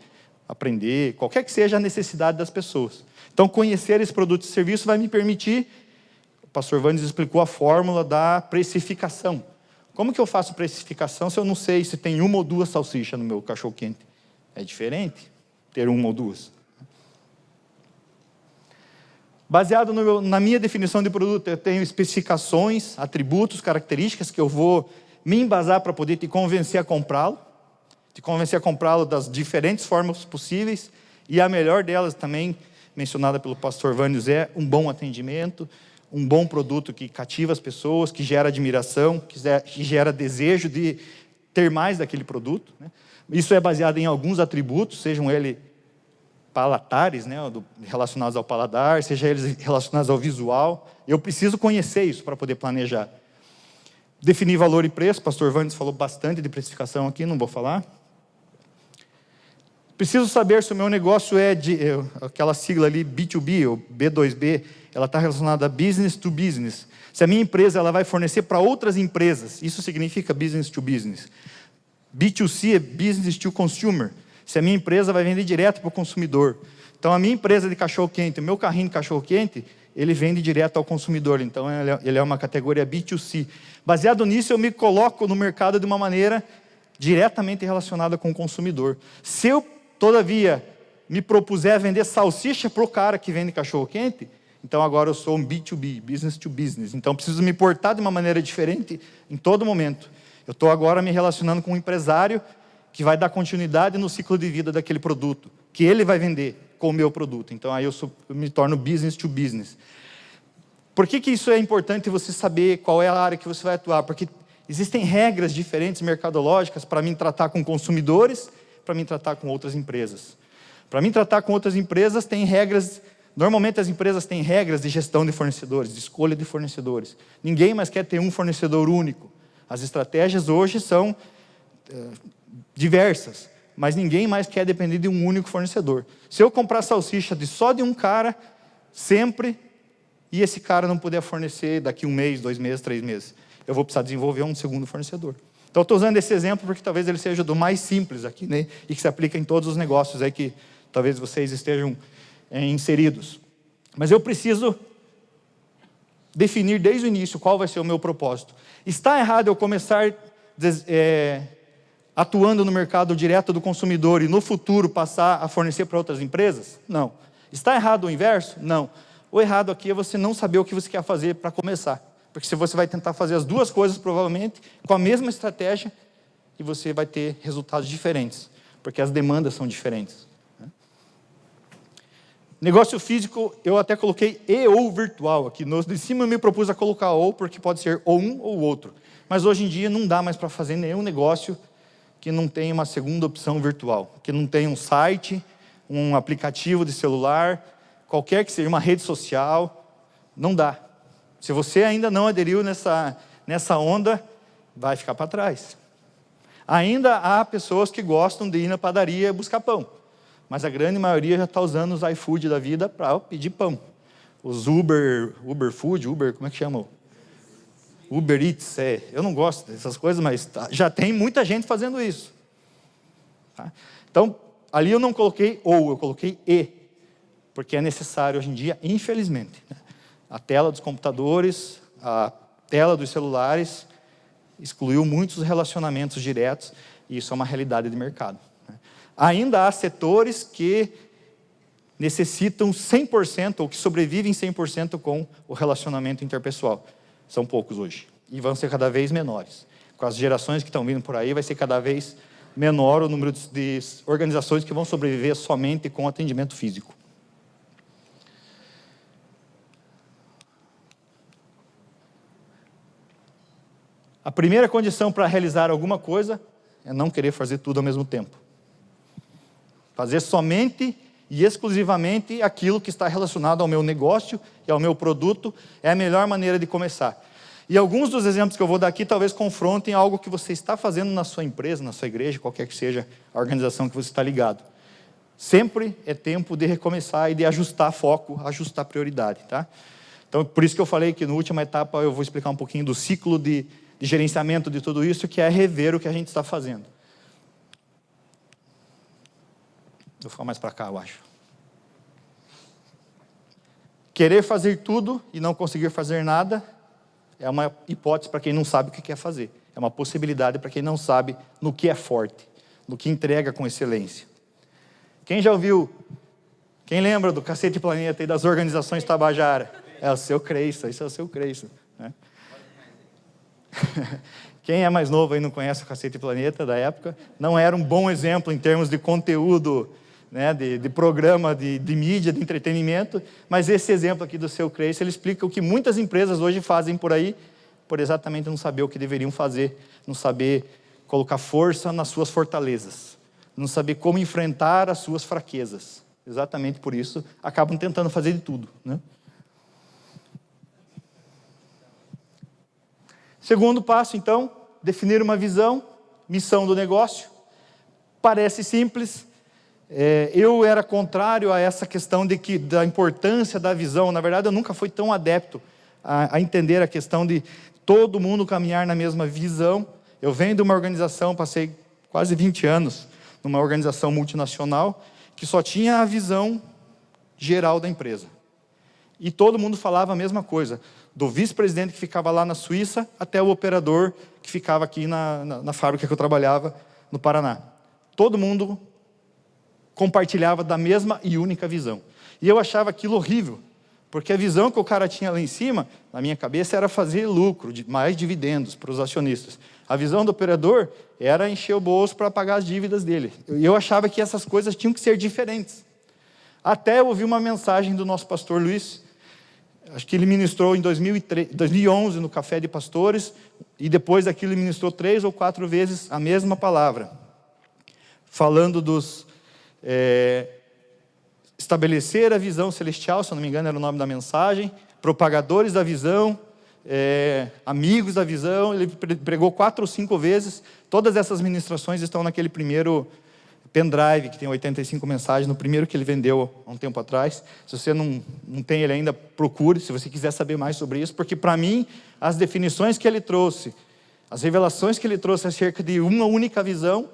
aprender, qualquer que seja a necessidade das pessoas. Então, conhecer esse produto e serviço vai me permitir, o pastor Vandes explicou a fórmula da precificação. Como que eu faço precificação se eu não sei se tem 1 ou 2 salsichas no meu cachorro-quente? É diferente ter 1 ou 2. Baseado na minha definição de produto, eu tenho especificações, atributos, características que eu vou me embasar para poder te convencer a comprá-lo. Te convencer a comprá-lo das diferentes formas possíveis. E a melhor delas também, mencionada pelo pastor Vânios, é um bom atendimento, um bom produto que cativa as pessoas, que gera admiração, que gera desejo de ter mais daquele produto, né? Isso é baseado em alguns atributos, sejam eles palatares, né, relacionados ao paladar, seja eles relacionados ao visual. Eu preciso conhecer isso para poder planejar. Definir valor e preço, o pastor Vandes falou bastante de precificação aqui, não vou falar. Preciso saber se o meu negócio é aquela sigla ali, B2B, ou B2B, ela está relacionada a business to business. Se a minha empresa ela vai fornecer para outras empresas, isso significa business to business. B2C é business to consumer. Se a minha empresa vai vender direto para o consumidor. Então, a minha empresa de cachorro-quente, o meu carrinho de cachorro-quente, ele vende direto ao consumidor. Então, ele é uma categoria B2C. Baseado nisso, eu me coloco no mercado de uma maneira diretamente relacionada com o consumidor. Se eu, todavia, me propuser a vender salsicha para o cara que vende cachorro-quente, então agora eu sou um B2B, business to business. Então, preciso me portar de uma maneira diferente em todo momento. Eu estou agora me relacionando com um empresário que vai dar continuidade no ciclo de vida daquele produto, que ele vai vender com o meu produto. Então, aí eu me torno business to business. Por que isso é importante você saber qual é a área que você vai atuar? Porque existem regras diferentes mercadológicas para mim tratar com consumidores, para mim tratar com outras empresas. Para mim tratar com outras empresas, tem regras. Normalmente as empresas têm regras de gestão de fornecedores, de escolha de fornecedores. Ninguém mais quer ter um fornecedor único. As estratégias hoje são diversas, mas ninguém mais quer depender de um único fornecedor. Se eu comprar salsicha só de um cara, sempre, e esse cara não puder fornecer daqui 1 mês, 2 meses, 3 meses, eu vou precisar desenvolver um segundo fornecedor. Então, eu estou usando esse exemplo porque talvez ele seja do mais simples aqui, né? E que se aplica em todos os negócios aí que talvez vocês estejam inseridos. Mas eu preciso definir desde o início qual vai ser o meu propósito. Está errado eu começar atuando no mercado direto do consumidor e no futuro passar a fornecer para outras empresas? Não. Está errado o inverso? Não. O errado aqui é você não saber o que você quer fazer para começar. Porque se você vai tentar fazer as duas coisas, provavelmente, com a mesma estratégia, e você vai ter resultados diferentes, porque as demandas são diferentes. Negócio físico, eu até coloquei e ou virtual aqui. De cima eu me propus a colocar ou, porque pode ser ou um ou outro. Mas hoje em dia não dá mais para fazer nenhum negócio que não tenha uma segunda opção virtual, que não tenha um site, um aplicativo de celular, qualquer que seja, uma rede social, não dá. Se você ainda não aderiu nessa onda, vai ficar para trás. Ainda há pessoas que gostam de ir na padaria buscar pão, mas a grande maioria já está usando os iFood da vida para pedir pão. Os Uber Food, como é que chama? Uber Eats, eu não gosto dessas coisas, mas já tem muita gente fazendo isso. Tá? Então, ali eu não coloquei ou, eu coloquei e, porque é necessário hoje em dia, infelizmente. A tela dos computadores, a tela dos celulares, excluiu muitos relacionamentos diretos, e isso é uma realidade de mercado. Ainda há setores que necessitam 100%, ou que sobrevivem 100% com o relacionamento interpessoal. São poucos hoje, e vão ser cada vez menores. Com as gerações que estão vindo por aí, vai ser cada vez menor o número de organizações que vão sobreviver somente com atendimento físico. A primeira condição para realizar alguma coisa é não querer fazer tudo ao mesmo tempo. Fazer somente e exclusivamente aquilo que está relacionado ao meu negócio e ao meu produto é a melhor maneira de começar. E alguns dos exemplos que eu vou dar aqui talvez confrontem algo que você está fazendo na sua empresa, na sua igreja, qualquer que seja a organização que você está ligado. Sempre é tempo de recomeçar e de ajustar foco, ajustar prioridade, tá? Então, por isso que eu falei que na última etapa eu vou explicar um pouquinho do ciclo de gerenciamento de tudo isso, que é rever o que a gente está fazendo. Vou ficar mais para cá, eu acho. Querer fazer tudo e não conseguir fazer nada é uma hipótese para quem não sabe o que quer fazer. É uma possibilidade para quem não sabe no que é forte, no que entrega com excelência. Quem já ouviu, quem lembra do Cacete Planeta e das organizações Tabajara? É o seu Creisso, isso é o seu Creisso, né? Quem é mais novo aí não conhece o Cacete Planeta da época, não era um bom exemplo em termos de conteúdo, né, de programa de mídia, de entretenimento, mas esse exemplo aqui do seu Creisso, ele explica o que muitas empresas hoje fazem por aí, por exatamente não saber o que deveriam fazer, não saber colocar força nas suas fortalezas, não saber como enfrentar as suas fraquezas. Exatamente por isso, acabam tentando fazer de tudo, né? Segundo passo, então, definir uma visão, missão do negócio. Parece simples. Eu era contrário a essa questão da importância da visão. Na verdade, eu nunca fui tão adepto a entender a questão de todo mundo caminhar na mesma visão. Eu venho de uma organização, passei quase 20 anos numa organização multinacional, que só tinha a visão geral da empresa. E todo mundo falava a mesma coisa, do vice-presidente que ficava lá na Suíça, até o operador que ficava aqui na fábrica que eu trabalhava, no Paraná. Todo mundo compartilhava da mesma e única visão. E eu achava aquilo horrível, porque a visão que o cara tinha lá em cima, na minha cabeça, era fazer lucro, mais dividendos para os acionistas. A visão do operador era encher o bolso para pagar as dívidas dele. E eu achava que essas coisas tinham que ser diferentes. Até eu ouvi uma mensagem do nosso pastor Luiz, acho que ele ministrou em 2011 no Café de Pastores, e depois daquilo ele ministrou 3 ou 4 vezes a mesma palavra, falando dos estabelecer a visão celestial, se eu não me engano era o nome da mensagem, propagadores da visão, amigos da visão. Ele pregou 4 ou 5 vezes. Todas essas ministrações estão naquele primeiro pendrive, que tem 85 mensagens, no primeiro que ele vendeu há um tempo atrás. Se você não tem ele ainda, procure, se você quiser saber mais sobre isso, porque para mim, as definições que ele trouxe, as revelações que ele trouxe acerca de uma única visão,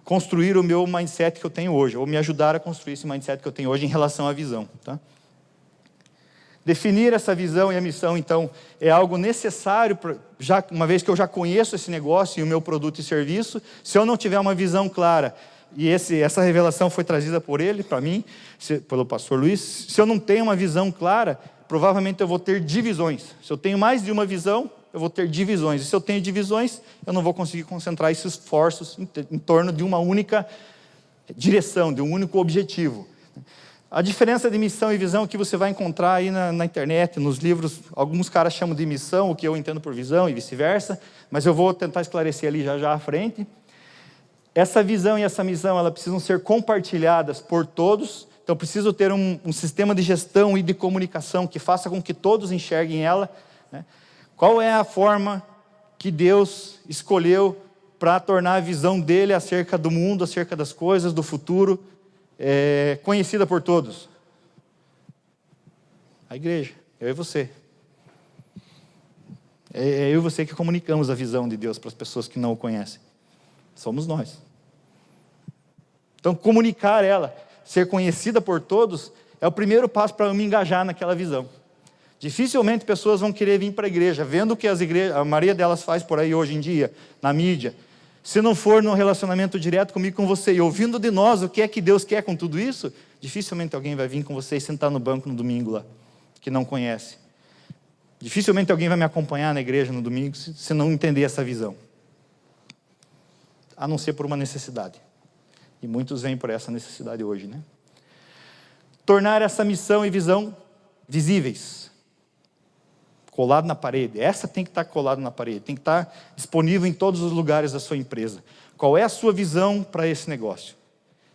construir o meu mindset que eu tenho hoje, ou me ajudar a construir esse mindset que eu tenho hoje em relação à visão, tá? Definir essa visão e a missão, então, é algo necessário, uma vez que eu já conheço esse negócio e o meu produto e serviço. Se eu não tiver uma visão clara, e essa revelação foi trazida por ele, para mim, pelo pastor Luiz. Se eu não tenho uma visão clara, provavelmente eu vou ter divisões. Se eu tenho mais de uma visão, eu vou ter divisões. E se eu tenho divisões, eu não vou conseguir concentrar esses esforços em torno de uma única direção, de um único objetivo. A diferença de missão e visão que você vai encontrar aí na internet, nos livros, alguns caras chamam de missão, o que eu entendo por visão e vice-versa, mas eu vou tentar esclarecer ali já à frente. Essa visão e essa missão, elas precisam ser compartilhadas por todos, então preciso ter um sistema de gestão e de comunicação que faça com que todos enxerguem ela, né? Qual é a forma que Deus escolheu para tornar a visão dele acerca do mundo, acerca das coisas, do futuro, conhecida por todos? A igreja, eu e você. É eu e você que comunicamos a visão de Deus para as pessoas que não o conhecem. Somos nós. Então, comunicar ela, ser conhecida por todos, é o primeiro passo para eu me engajar naquela visão. Dificilmente pessoas vão querer vir para a igreja, vendo o que a maioria delas faz por aí hoje em dia, na mídia. Se não for no relacionamento direto comigo, com você, e ouvindo de nós o que é que Deus quer com tudo isso, dificilmente alguém vai vir com você e sentar no banco no domingo lá, que não conhece. Dificilmente alguém vai me acompanhar na igreja no domingo se não entender essa visão. A não ser por uma necessidade. E muitos vêm por essa necessidade hoje, né? Tornar essa missão e visão visíveis. Colado na parede. Essa tem que estar colado na parede. Tem que estar disponível em todos os lugares da sua empresa. Qual é a sua visão para esse negócio?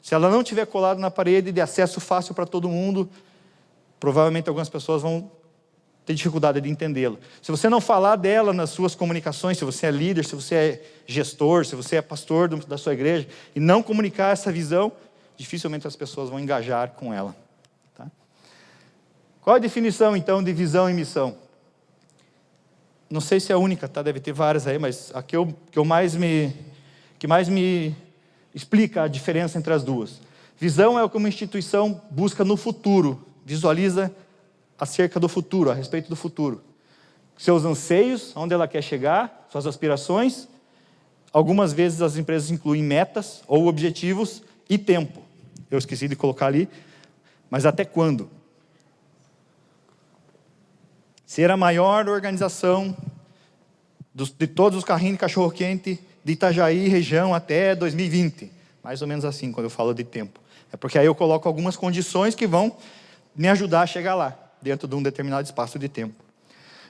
Se ela não tiver colado na parede, de acesso fácil para todo mundo, provavelmente algumas pessoas vão ter dificuldade de entendê-lo. Se você não falar dela nas suas comunicações, se você é líder, se você é gestor, se você é pastor da sua igreja, e não comunicar essa visão, dificilmente as pessoas vão engajar com ela. Tá? Qual a definição, então, de visão e missão? Não sei se é a única, tá? Deve ter várias aí, mas a que mais me explica a diferença entre as duas. Visão é o que uma instituição busca no futuro, visualiza acerca do futuro, a respeito do futuro. Seus anseios, onde ela quer chegar, suas aspirações. Algumas vezes as empresas incluem metas ou objetivos e tempo. Eu esqueci de colocar ali, mas até quando? Ser a maior organização de todos os carrinhos de cachorro-quente de Itajaí, região, até 2020. Mais ou menos assim, quando eu falo de tempo. É porque aí eu coloco algumas condições que vão me ajudar a chegar lá, dentro de um determinado espaço de tempo.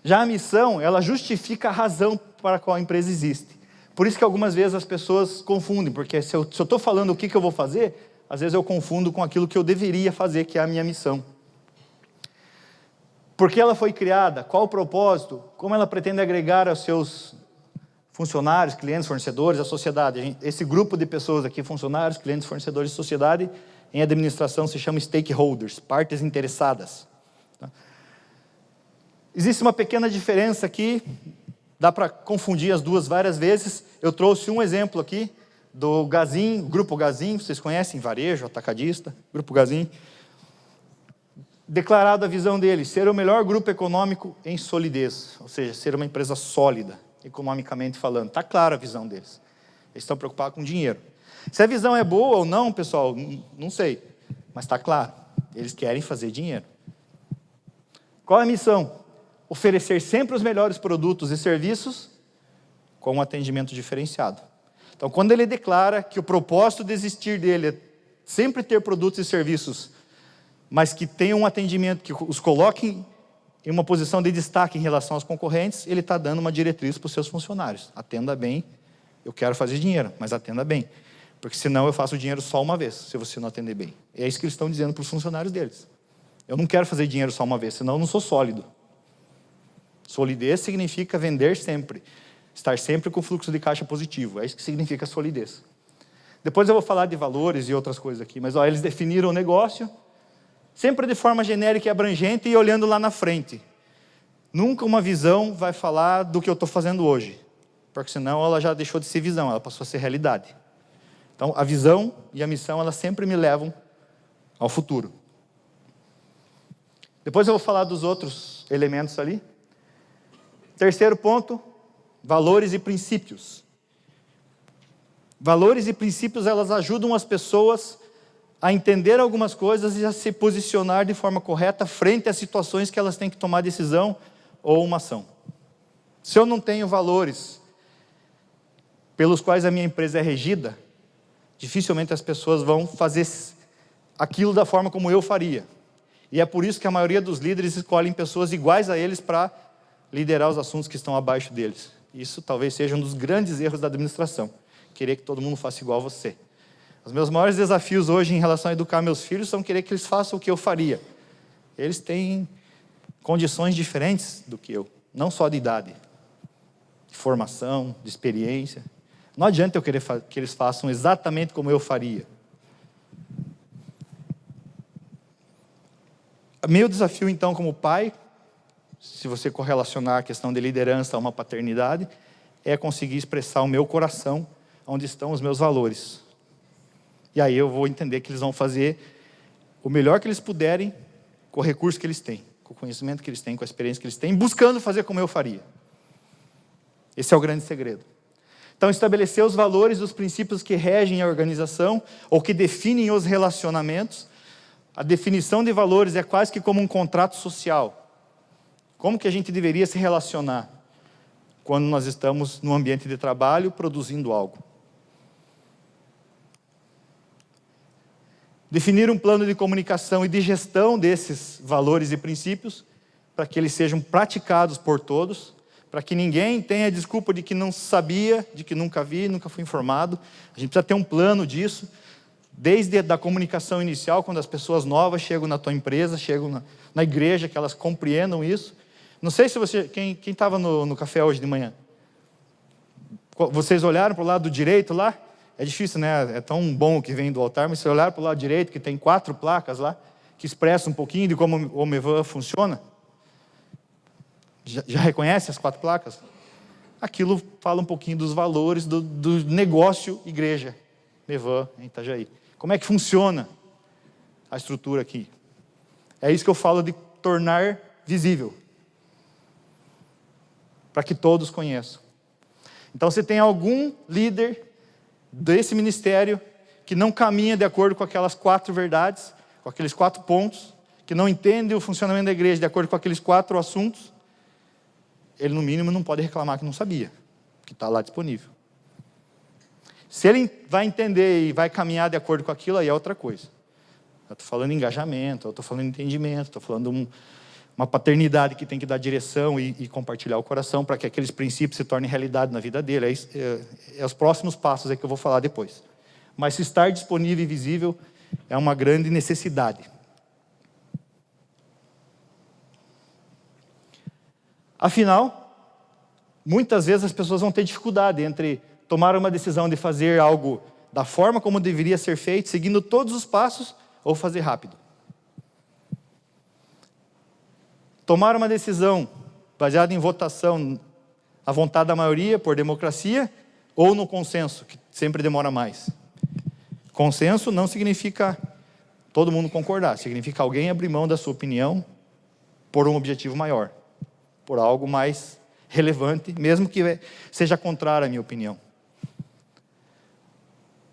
Já a missão, ela justifica a razão para a qual a empresa existe. Por isso que algumas vezes as pessoas confundem, porque se eu estou falando o que eu vou fazer, às vezes eu confundo com aquilo que eu deveria fazer, que é a minha missão. Por que ela foi criada? Qual o propósito? Como ela pretende agregar aos seus funcionários, clientes, fornecedores, a sociedade? Esse grupo de pessoas aqui, funcionários, clientes, fornecedores e sociedade, em administração se chama stakeholders, partes interessadas. Existe uma pequena diferença aqui, dá para confundir as duas várias vezes. Eu trouxe um exemplo aqui do Gazin, Grupo Gazin, vocês conhecem, varejo, atacadista, Grupo Gazin. Declarado a visão dele, ser o melhor grupo econômico em solidez, ou seja, ser uma empresa sólida, economicamente falando. Está clara a visão deles. Eles estão preocupados com dinheiro. Se a visão é boa ou não, pessoal, não sei, mas está claro. Eles querem fazer dinheiro. Qual é a missão? Oferecer sempre os melhores produtos e serviços com um atendimento diferenciado. Então, quando ele declara que o propósito de existir dele é sempre ter produtos e serviços, mas que tenham um atendimento que os coloquem em uma posição de destaque em relação aos concorrentes, ele está dando uma diretriz para os seus funcionários. Atenda bem, eu quero fazer dinheiro, mas atenda bem. Porque senão eu faço dinheiro só uma vez, se você não atender bem. É isso que eles estão dizendo para os funcionários deles. Eu não quero fazer dinheiro só uma vez, senão eu não sou sólido. Solidez significa vender sempre. Estar sempre com fluxo de caixa positivo. É isso que significa solidez. Depois eu vou falar de valores e outras coisas aqui. Mas eles definiram o negócio, sempre de forma genérica e abrangente e olhando lá na frente. Nunca uma visão vai falar do que eu estou fazendo hoje. Porque senão ela já deixou de ser visão, ela passou a ser realidade. Então a visão e a missão, elas sempre me levam ao futuro. Depois eu vou falar dos outros elementos ali. Terceiro ponto, valores e princípios. Valores e princípios, elas ajudam as pessoas a entender algumas coisas e a se posicionar de forma correta frente às situações que elas têm que tomar decisão ou uma ação. Se eu não tenho valores pelos quais a minha empresa é regida, dificilmente as pessoas vão fazer aquilo da forma como eu faria. E é por isso que a maioria dos líderes escolhem pessoas iguais a eles para liderar os assuntos que estão abaixo deles. Isso talvez seja um dos grandes erros da administração. Querer que todo mundo faça igual a você. Os meus maiores desafios hoje em relação a educar meus filhos são querer que eles façam o que eu faria. Eles têm condições diferentes do que eu. Não só de idade, de formação, de experiência. Não adianta eu querer que eles façam exatamente como eu faria. Meu desafio, então, como pai, se você correlacionar a questão de liderança a uma paternidade, é conseguir expressar o meu coração, onde estão os meus valores. E aí eu vou entender que eles vão fazer o melhor que eles puderem com o recurso que eles têm, com o conhecimento que eles têm, com a experiência que eles têm, buscando fazer como eu faria. Esse é o grande segredo. Então, estabelecer os valores, os princípios que regem a organização, ou que definem os relacionamentos. A definição de valores é quase que como um contrato social. Como que a gente deveria se relacionar quando nós estamos no ambiente de trabalho produzindo algo? Definir um plano de comunicação e de gestão desses valores e princípios, para que eles sejam praticados por todos, para que ninguém tenha desculpa de que não sabia, de que nunca vi, nunca fui informado. A gente precisa ter um plano disso, desde a comunicação inicial, quando as pessoas novas chegam na tua empresa, chegam na igreja, que elas compreendam isso. Não sei se você, quem estava no café hoje de manhã, vocês olharam para o lado direito lá? É difícil, né? É tão bom o que vem do altar, mas se olhar para o lado direito, que tem 4 placas lá, que expressam um pouquinho de como o Mevan funciona. Já reconhece as 4 placas? Aquilo fala um pouquinho dos valores do negócio igreja, Mevan, em Itajaí. Como é que funciona a estrutura aqui? É isso que eu falo de tornar visível, para que todos conheçam. Então, se tem algum líder desse ministério que não caminha de acordo com aquelas 4 verdades, com aqueles 4 pontos, que não entende o funcionamento da igreja de acordo com aqueles 4 assuntos, ele no mínimo não pode reclamar que não sabia, que está lá disponível. Se ele vai entender e vai caminhar de acordo com aquilo, aí é outra coisa. Eu estou falando de engajamento, eu estou falando de entendimento, estou falando de uma paternidade que tem que dar direção e compartilhar o coração para que aqueles princípios se tornem realidade na vida dele. É os próximos passos aí que eu vou falar depois. Mas se estar disponível e visível é uma grande necessidade. Afinal, muitas vezes as pessoas vão ter dificuldade entre tomar uma decisão de fazer algo da forma como deveria ser feito, seguindo todos os passos, ou fazer rápido. Tomar uma decisão baseada em votação, à vontade da maioria, por democracia, ou no consenso, que sempre demora mais. Consenso não significa todo mundo concordar, significa alguém abrir mão da sua opinião por um objetivo maior, por algo mais relevante, mesmo que seja contrário à minha opinião.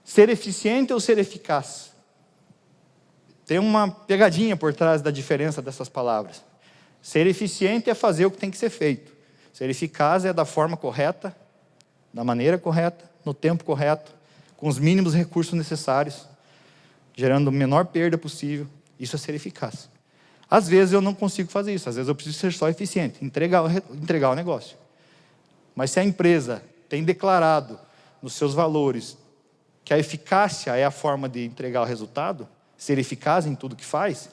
Ser eficiente ou ser eficaz? Tem uma pegadinha por trás da diferença dessas palavras. Ser eficiente é fazer o que tem que ser feito. Ser eficaz é da forma correta, da maneira correta, no tempo correto, com os mínimos recursos necessários, gerando a menor perda possível. Isso é ser eficaz. Às vezes eu não consigo fazer isso, às vezes eu preciso ser só eficiente, entregar o negócio. Mas se a empresa tem declarado nos seus valores que a eficácia é a forma de entregar o resultado, ser eficaz em tudo que faz,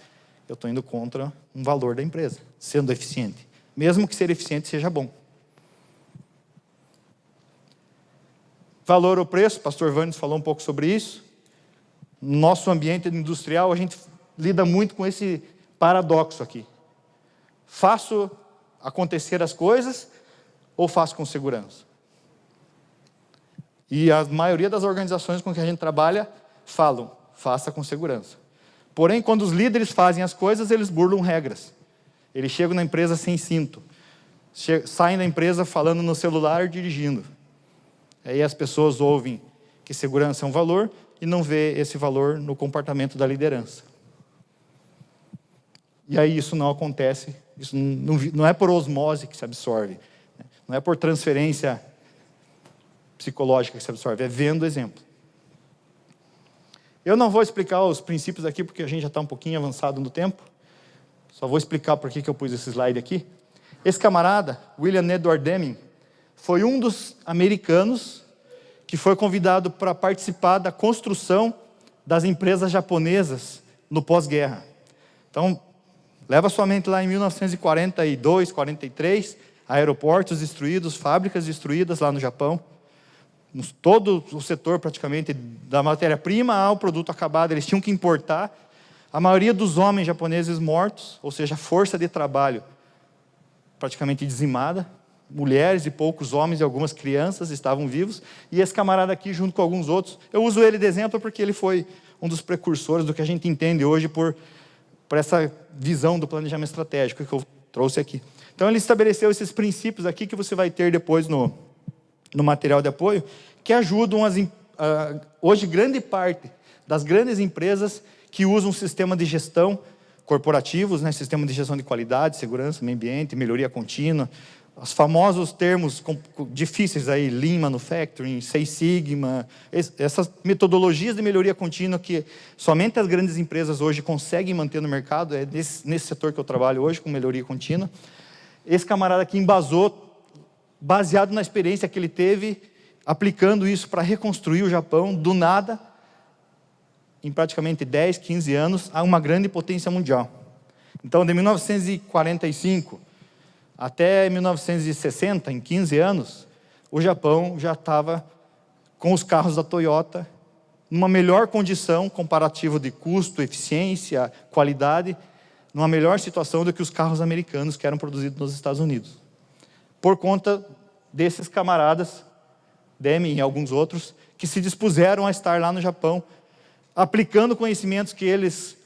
eu estou indo contra um valor da empresa, sendo eficiente. Mesmo que ser eficiente seja bom. Valor ou preço, o pastor Vânios falou um pouco sobre isso. No nosso ambiente industrial, a gente lida muito com esse paradoxo aqui. Faço acontecer as coisas ou faço com segurança? E a maioria das organizações com que a gente trabalha falam, faça com segurança. Porém, quando os líderes fazem as coisas, eles burlam regras. Eles chegam na empresa sem cinto. Saem da empresa falando no celular, dirigindo. Aí as pessoas ouvem que segurança é um valor e não vê esse valor no comportamento da liderança. E aí isso não acontece, isso não é por osmose que se absorve, não é por transferência psicológica que se absorve, é vendo o exemplo. Eu não vou explicar os princípios aqui, porque a gente já está um pouquinho avançado no tempo. Só vou explicar por que eu pus esse slide aqui. Esse camarada, William Edward Deming, foi um dos americanos que foi convidado para participar da construção das empresas japonesas no pós-guerra. Então, leva sua mente lá em 1942, 43, aeroportos destruídos, fábricas destruídas lá no Japão. Todo o setor praticamente da matéria-prima ao produto acabado, eles tinham que importar. A maioria dos homens japoneses mortos, ou seja, a força de trabalho praticamente dizimada. Mulheres e poucos homens e algumas crianças estavam vivos. E esse camarada aqui, junto com alguns outros, eu uso ele de exemplo porque ele foi um dos precursores do que a gente entende hoje por essa visão do planejamento estratégico que eu trouxe aqui. Então ele estabeleceu esses princípios aqui que você vai ter depois no material de apoio, que ajudam hoje grande parte das grandes empresas que usam um sistema de gestão corporativos, sistema de gestão de qualidade, segurança, meio ambiente, melhoria contínua, os famosos termos difíceis aí, Lean Manufacturing, Six Sigma, essas metodologias de melhoria contínua que somente as grandes empresas hoje conseguem manter no mercado, é nesse setor que eu trabalho hoje, com melhoria contínua. Esse camarada aqui embasou, baseado na experiência que ele teve, aplicando isso para reconstruir o Japão, do nada, em praticamente 10, 15 anos, a uma grande potência mundial. Então, de 1945 até 1960, em 15 anos, o Japão já estava com os carros da Toyota, numa melhor condição comparativa de custo, eficiência, qualidade, numa melhor situação do que os carros americanos que eram produzidos nos Estados Unidos. Por conta desses camaradas, Deming e alguns outros, que se dispuseram a estar lá no Japão, aplicando conhecimentos que eles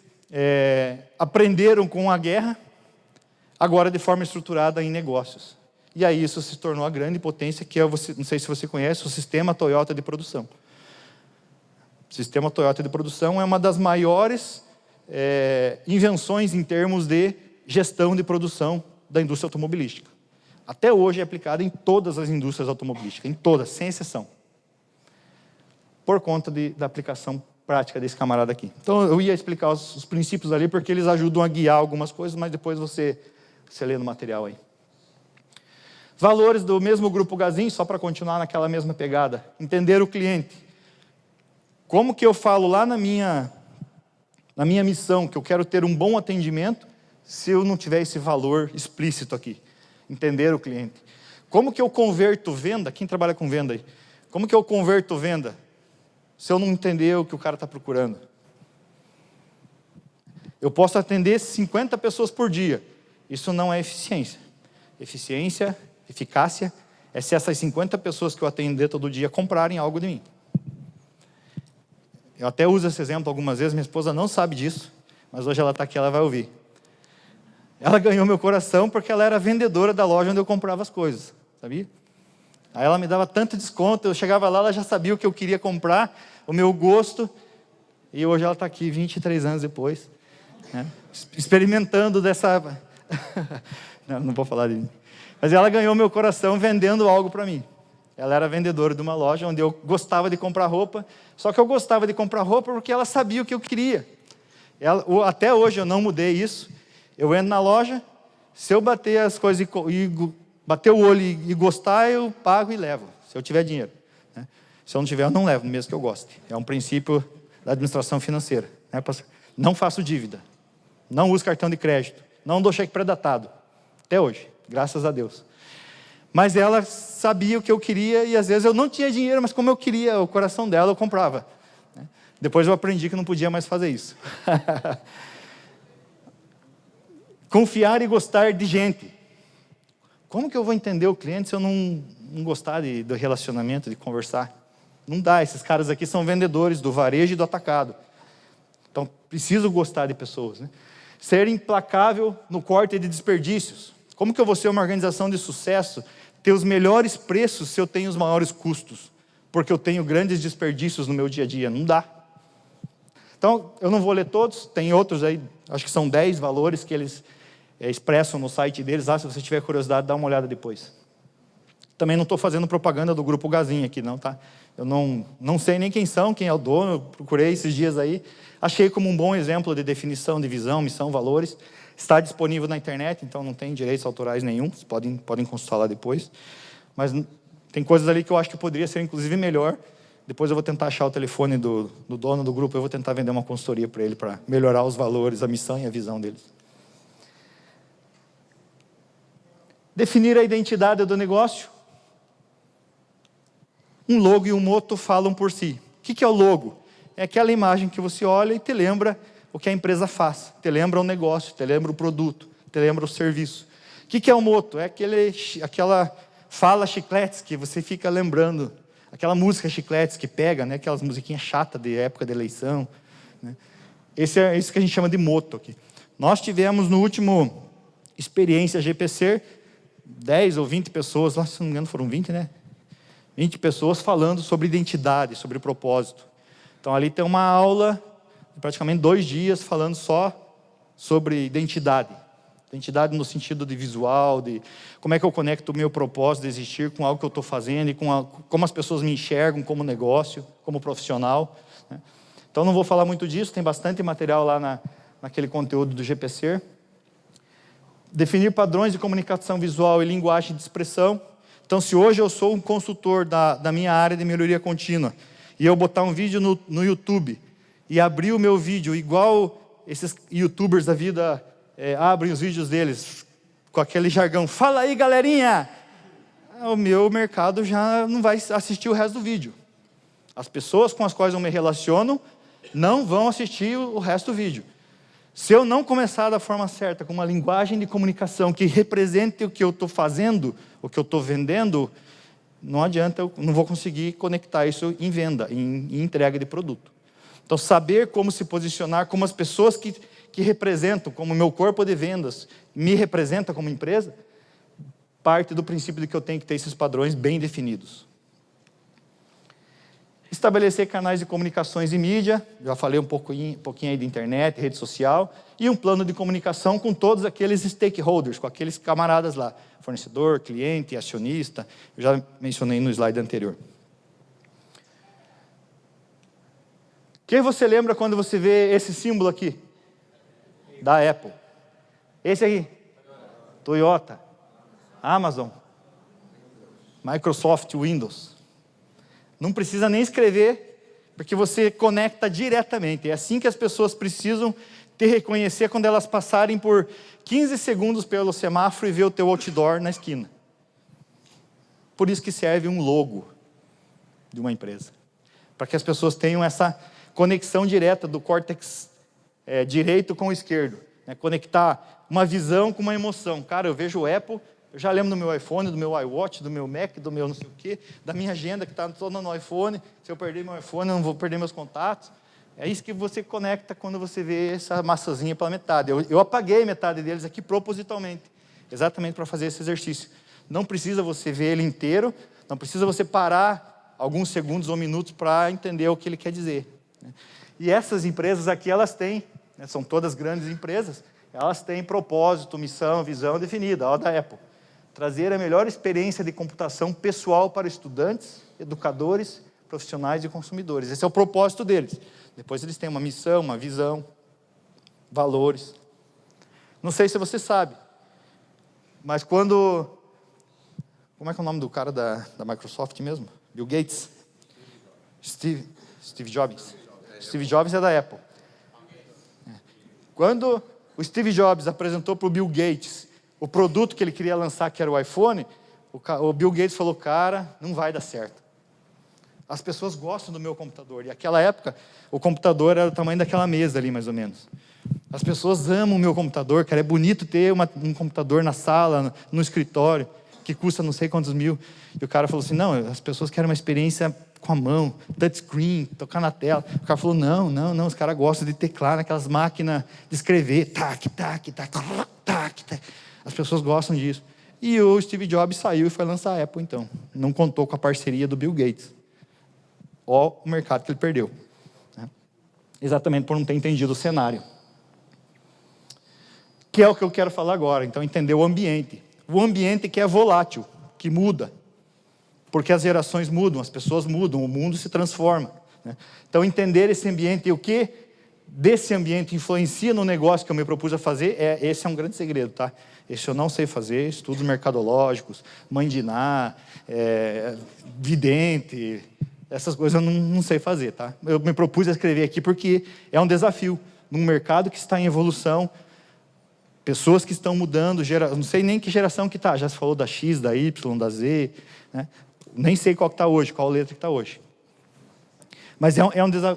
aprenderam com a guerra, agora de forma estruturada em negócios. E aí isso se tornou a grande potência, que é, não sei se você conhece, o sistema Toyota de produção. O sistema Toyota de produção é uma das maiores invenções em termos de gestão de produção da indústria automobilística. Até hoje é aplicada em todas as indústrias automobilísticas, em todas, sem exceção. Por conta da aplicação prática desse camarada aqui. Então eu ia explicar os princípios ali, porque eles ajudam a guiar algumas coisas, mas depois você lê no material aí. Valores do mesmo grupo Gazin, só para continuar naquela mesma pegada. Entender o cliente. Como que eu falo lá na minha missão, que eu quero ter um bom atendimento, se eu não tiver esse valor explícito aqui? Entender o cliente. Como que eu converto venda? Quem trabalha com venda aí? Como que eu converto venda? Se eu não entender o que o cara está procurando. Eu posso atender 50 pessoas por dia. Isso não é eficiência. Eficácia, é se essas 50 pessoas que eu atender todo dia comprarem algo de mim. Eu até uso esse exemplo algumas vezes, minha esposa não sabe disso, mas hoje ela está aqui, ela vai ouvir. Ela ganhou meu coração porque ela era vendedora da loja onde eu comprava as coisas, sabia? Aí ela me dava tanto desconto, eu chegava lá, ela já sabia o que eu queria comprar, o meu gosto, e hoje ela está aqui 23 anos depois, experimentando dessa... não vou falar de mim. Mas ela ganhou meu coração vendendo algo para mim. Ela era vendedora de uma loja onde eu gostava de comprar roupa, só que eu gostava de comprar roupa porque ela sabia o que eu queria. Até hoje eu não mudei isso. Eu entro na loja, se eu bater as coisas e bater o olho e gostar, eu pago e levo, se eu tiver dinheiro. Se eu não tiver, eu não levo, mesmo que eu goste. É um princípio da administração financeira. Não faço dívida, não uso cartão de crédito, não dou cheque pré-datado. Até hoje, graças a Deus. Mas ela sabia o que eu queria e às vezes eu não tinha dinheiro, mas como eu queria o coração dela, eu comprava. Depois eu aprendi que não podia mais fazer isso. Confiar e gostar de gente. Como que eu vou entender o cliente se eu não gostar do relacionamento, de conversar? Não dá, esses caras aqui são vendedores do varejo e do atacado. Então, preciso gostar de pessoas. Ser implacável no corte de desperdícios. Como que eu vou ser uma organização de sucesso, ter os melhores preços se eu tenho os maiores custos? porque eu tenho grandes desperdícios no meu dia a dia. Não dá. Então, eu não vou ler todos, tem outros aí, acho que são 10 valores que eles expressam no site deles. Se você tiver curiosidade, dá uma olhada depois. Também não estou fazendo propaganda do Grupo Gazin aqui, não, tá? Eu não sei nem quem são, quem é o dono, eu procurei esses dias aí, achei como um bom exemplo de definição de visão, missão, valores. Está disponível na internet, então não tem direitos autorais nenhum, vocês podem consultar lá depois. Mas tem coisas ali que eu acho que poderia ser, inclusive, melhor. Depois eu vou tentar achar o telefone do dono do grupo, eu vou tentar vender uma consultoria para ele, para melhorar os valores, a missão e a visão deles. Definir a identidade do negócio. Um logo e um motto falam por si. O que é o logo? É aquela imagem que você olha e te lembra o que a empresa faz, te lembra o negócio, te lembra o produto, te lembra o serviço. O que é o motto? É aquela fala chicletes que você fica lembrando, aquela música chicletes que pega, né? Aquelas musiquinhas chatas de época de eleição. Né? Esse é isso que a gente chama de motto aqui. Nós tivemos no último experiência GPC 10 ou 20 pessoas, lá, se não me engano foram 20, né? 20 pessoas falando sobre identidade, sobre propósito. Então ali tem uma aula, praticamente 2 dias, falando só sobre identidade. Identidade no sentido de visual, de como é que eu conecto o meu propósito de existir com algo que eu estou fazendo e como as pessoas me enxergam como negócio, como profissional. Né? Então não vou falar muito disso, tem bastante material lá naquele conteúdo do GPC. Definir padrões de comunicação visual e linguagem de expressão. Então, se hoje eu sou um consultor da minha área de melhoria contínua e eu botar um vídeo no YouTube e abrir o meu vídeo igual esses youtubers da vida abrem os vídeos deles com aquele jargão, fala aí galerinha, o meu mercado já não vai assistir o resto do vídeo. As pessoas com as quais eu me relaciono não vão assistir o resto do vídeo. Se eu não começar da forma certa, com uma linguagem de comunicação que represente o que eu estou fazendo, o que eu estou vendendo, não adianta, eu não vou conseguir conectar isso em venda, em entrega de produto. Então, saber como se posicionar, como as pessoas que representam, como o meu corpo de vendas me representa como empresa, parte do princípio de que eu tenho que ter esses padrões bem definidos. Estabelecer canais de comunicações e mídia, já falei um pouquinho aí de internet, rede social, e um plano de comunicação com todos aqueles stakeholders, com aqueles camaradas lá, fornecedor, cliente, acionista, eu já mencionei no slide anterior. Quem você lembra quando você vê esse símbolo aqui? Da Apple. Esse aqui? Toyota. Amazon. Microsoft Windows. Não precisa nem escrever, porque você conecta diretamente. É assim que as pessoas precisam te reconhecer quando elas passarem por 15 segundos pelo semáforo e ver o teu outdoor na esquina. Por isso que serve um logo de uma empresa. Para que as pessoas tenham essa conexão direta do córtex direito com o esquerdo. Né? Conectar uma visão com uma emoção. Cara, eu vejo o Apple, eu já lembro do meu iPhone, do meu iWatch, do meu Mac, do meu não sei o quê, da minha agenda que está toda no iPhone. Se eu perder meu iPhone, eu não vou perder meus contatos. É isso que você conecta quando você vê essa massazinha pela metade. Eu apaguei metade deles aqui propositalmente, exatamente para fazer esse exercício. Não precisa você ver ele inteiro, não precisa você parar alguns segundos ou minutos para entender o que ele quer dizer. E essas empresas aqui, elas têm, são todas grandes empresas, elas têm propósito, missão, visão definida, ó, da Apple. Trazer a melhor experiência de computação pessoal para estudantes, educadores, profissionais e consumidores. Esse é o propósito deles. Depois eles têm uma missão, uma visão, valores. Não sei se você sabe, mas quando... Como é que é o nome do cara da Microsoft mesmo? Bill Gates? Steve Jobs. Steve Jobs é da Apple. Quando o Steve Jobs apresentou para o Bill Gates o produto que ele queria lançar, que era o iPhone, o Bill Gates falou, cara, não vai dar certo. As pessoas gostam do meu computador. E naquela época, o computador era do tamanho daquela mesa ali, mais ou menos. As pessoas amam o meu computador, cara. É bonito ter um computador na sala, no escritório, que custa não sei quantos mil. E o cara falou assim, não, as pessoas querem uma experiência com a mão, touchscreen, tocar na tela. O cara falou, não, os caras gostam de teclar naquelas máquinas de escrever, tac, tac, tac, tac, tac. As pessoas gostam disso. E o Steve Jobs saiu e foi lançar a Apple, então. Não contou com a parceria do Bill Gates. ou o mercado que ele perdeu. Né? Exatamente por não ter entendido o cenário. Que é o que eu quero falar agora. Então, entender o ambiente. O ambiente que é volátil, que muda. Porque as gerações mudam, as pessoas mudam, o mundo se transforma. Né? Então, entender esse ambiente e o que desse ambiente influencia no negócio que eu me propus a fazer, esse é um grande segredo, tá? Esse eu não sei fazer, estudos mercadológicos, mãe de Ná, vidente, essas coisas eu não sei fazer, tá? Eu me propus a escrever aqui porque é um desafio, num mercado que está em evolução, pessoas que estão mudando, não sei nem que geração que está, já se falou da X, da Y, da Z, né? Nem sei qual que está hoje, qual letra que está hoje. Mas é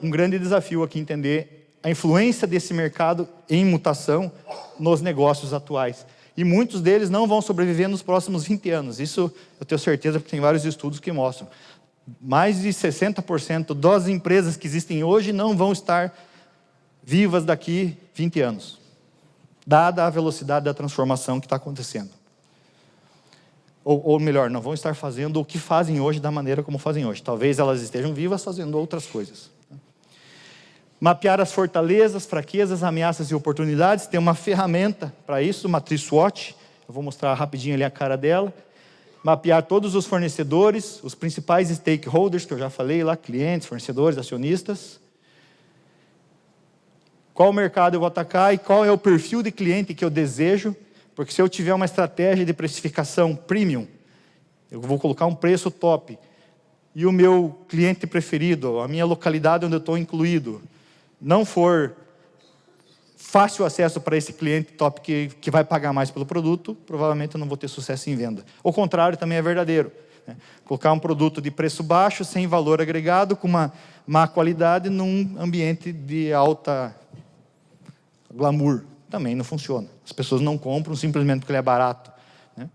um grande desafio aqui entender a influência desse mercado em mutação nos negócios atuais. E muitos deles não vão sobreviver nos próximos 20 anos. Isso eu tenho certeza, porque tem vários estudos que mostram. Mais de 60% das empresas que existem hoje não vão estar vivas daqui 20 anos, dada a velocidade da transformação que está acontecendo. Ou melhor, não vão estar fazendo o que fazem hoje da maneira como fazem hoje. Talvez elas estejam vivas fazendo outras coisas. Mapear as fortalezas, fraquezas, ameaças e oportunidades. Tem uma ferramenta para isso, matriz SWOT. Eu vou mostrar rapidinho ali a cara dela. Mapear todos os fornecedores, os principais stakeholders, que eu já falei lá, clientes, fornecedores, acionistas. Qual mercado eu vou atacar e qual é o perfil de cliente que eu desejo. Porque se eu tiver uma estratégia de precificação premium, eu vou colocar um preço top. E o meu cliente preferido, a minha localidade onde eu estou incluído, não for fácil acesso para esse cliente top que vai pagar mais pelo produto, provavelmente eu não vou ter sucesso em venda. O contrário também é verdadeiro. Né? Colocar um produto de preço baixo, sem valor agregado, com uma má qualidade, num ambiente de alta glamour, também não funciona. As pessoas não compram simplesmente porque ele é barato. Né?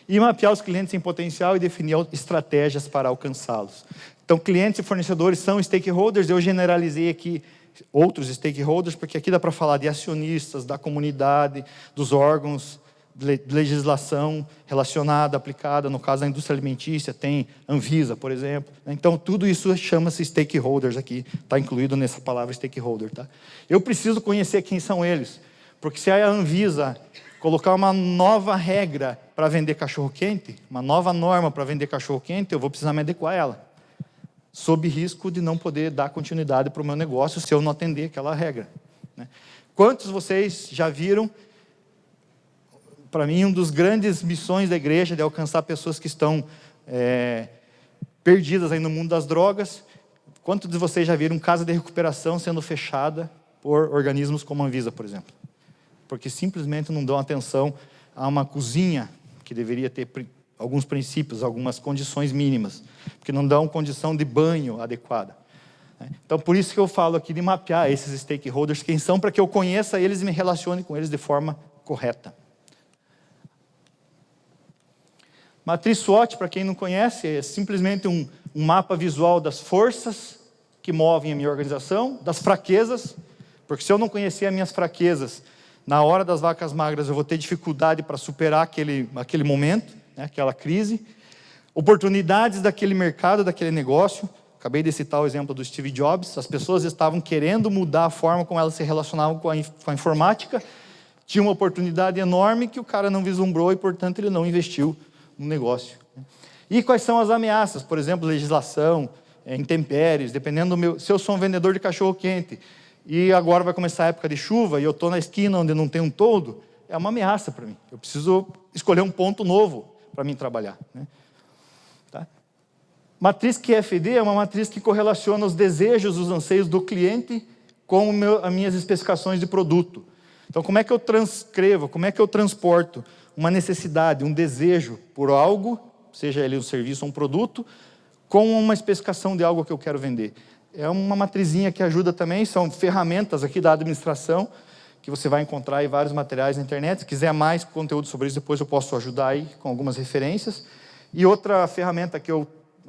E mapear os clientes em potencial e definir estratégias para alcançá-los. Então, clientes e fornecedores são stakeholders. Eu generalizei aqui outros stakeholders, porque aqui dá para falar de acionistas, da comunidade, dos órgãos de legislação relacionada, aplicada. No caso da indústria alimentícia, tem Anvisa, por exemplo. Então, tudo isso chama-se stakeholders aqui. Está incluído nessa palavra stakeholder. Tá? Eu preciso conhecer quem são eles. Porque se a Anvisa colocar uma nova regra para vender cachorro-quente, uma nova norma para vender cachorro-quente, eu vou precisar me adequar a ela, sob risco de não poder dar continuidade para o meu negócio se eu não atender aquela regra. Né? Quantos de vocês já viram, para mim, um dos grandes missões da igreja de alcançar pessoas que estão perdidas aí no mundo das drogas, quantos de vocês já viram casa de recuperação sendo fechada por organismos como a Anvisa, por exemplo? Porque simplesmente não dão atenção a uma cozinha que deveria ter alguns princípios, algumas condições mínimas, porque não dão condição de banho adequada. Então, por isso que eu falo aqui de mapear esses stakeholders, quem são, para que eu conheça eles e me relacione com eles de forma correta. Matriz SWOT, para quem não conhece, é simplesmente um mapa visual das forças que movem a minha organização, das fraquezas, porque se eu não conhecer as minhas fraquezas, na hora das vacas magras eu vou ter dificuldade para superar aquele momento, né, aquela crise. Oportunidades daquele mercado, daquele negócio. Acabei de citar o exemplo do Steve Jobs. As pessoas estavam querendo mudar a forma como elas se relacionavam com a informática. Tinha uma oportunidade enorme que o cara não vislumbrou e, portanto, ele não investiu no negócio. E quais são as ameaças? Por exemplo, legislação, intempéries, dependendo do meu... Se eu sou um vendedor de cachorro-quente e agora vai começar a época de chuva e eu estou na esquina onde não tem um toldo, é uma ameaça para mim. Eu preciso escolher um ponto novo para mim trabalhar. Né? Tá? Matriz QFD é uma matriz que correlaciona os desejos, os anseios do cliente com as minhas especificações de produto. Então, como é que eu transcrevo, como é que eu transporto uma necessidade, um desejo por algo, seja ele um serviço ou um produto, com uma especificação de algo que eu quero vender? É uma matrizinha que ajuda também, são ferramentas aqui da administração, que você vai encontrar em vários materiais na internet. Se quiser mais conteúdo sobre isso, depois eu posso ajudar aí com algumas referências. E outra ferramenta que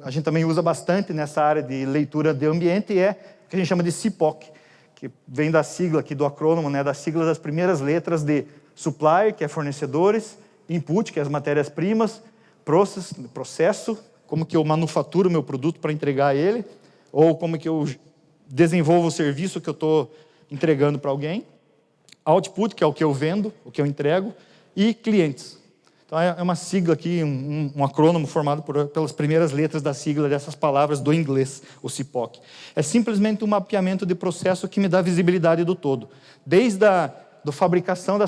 a gente também usa bastante nessa área de leitura de ambiente é o que a gente chama de CPOC, que vem da sigla aqui do acrônimo, né, da sigla das primeiras letras de supplier, que é fornecedores, input, que é as matérias-primas, processo, como que eu manufaturo o meu produto para entregar ele, ou como que eu desenvolvo o serviço que eu estou entregando para alguém. Output, que é o que eu vendo, o que eu entrego, e clientes. Então é uma sigla aqui, um acrônimo formado pelas primeiras letras da sigla dessas palavras do inglês, o CIPOC. É simplesmente um mapeamento de processo que me dá visibilidade do todo. Desde a fabricação da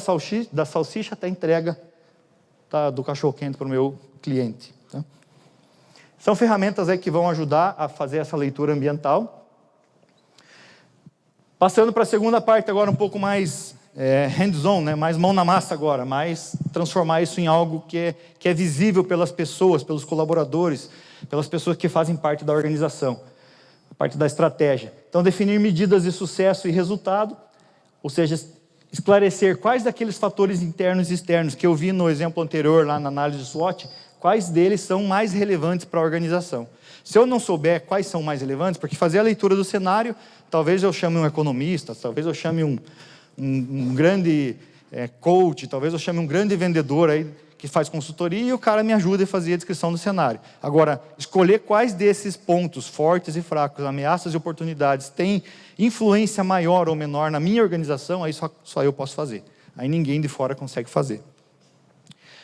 salsicha até a entrega do cachorro-quente para o meu cliente. Tá? São ferramentas aí que vão ajudar a fazer essa leitura ambiental. Passando para a segunda parte agora, um pouco mais hands-on, né? Mais mão na massa agora, mais transformar isso em algo que é visível pelas pessoas, pelos colaboradores, pelas pessoas que fazem parte da organização, a parte da estratégia. Então, definir medidas de sucesso e resultado, ou seja, esclarecer quais daqueles fatores internos e externos que eu vi no exemplo anterior, lá na análise SWOT, quais deles são mais relevantes para a organização. Se eu não souber quais são mais relevantes, porque fazer a leitura do cenário, talvez eu chame um economista, talvez eu chame um grande coach, talvez eu chame um grande vendedor aí que faz consultoria e o cara me ajuda a fazer a descrição do cenário. Agora, escolher quais desses pontos fortes e fracos, ameaças e oportunidades têm influência maior ou menor na minha organização, aí só eu posso fazer. Aí ninguém de fora consegue fazer.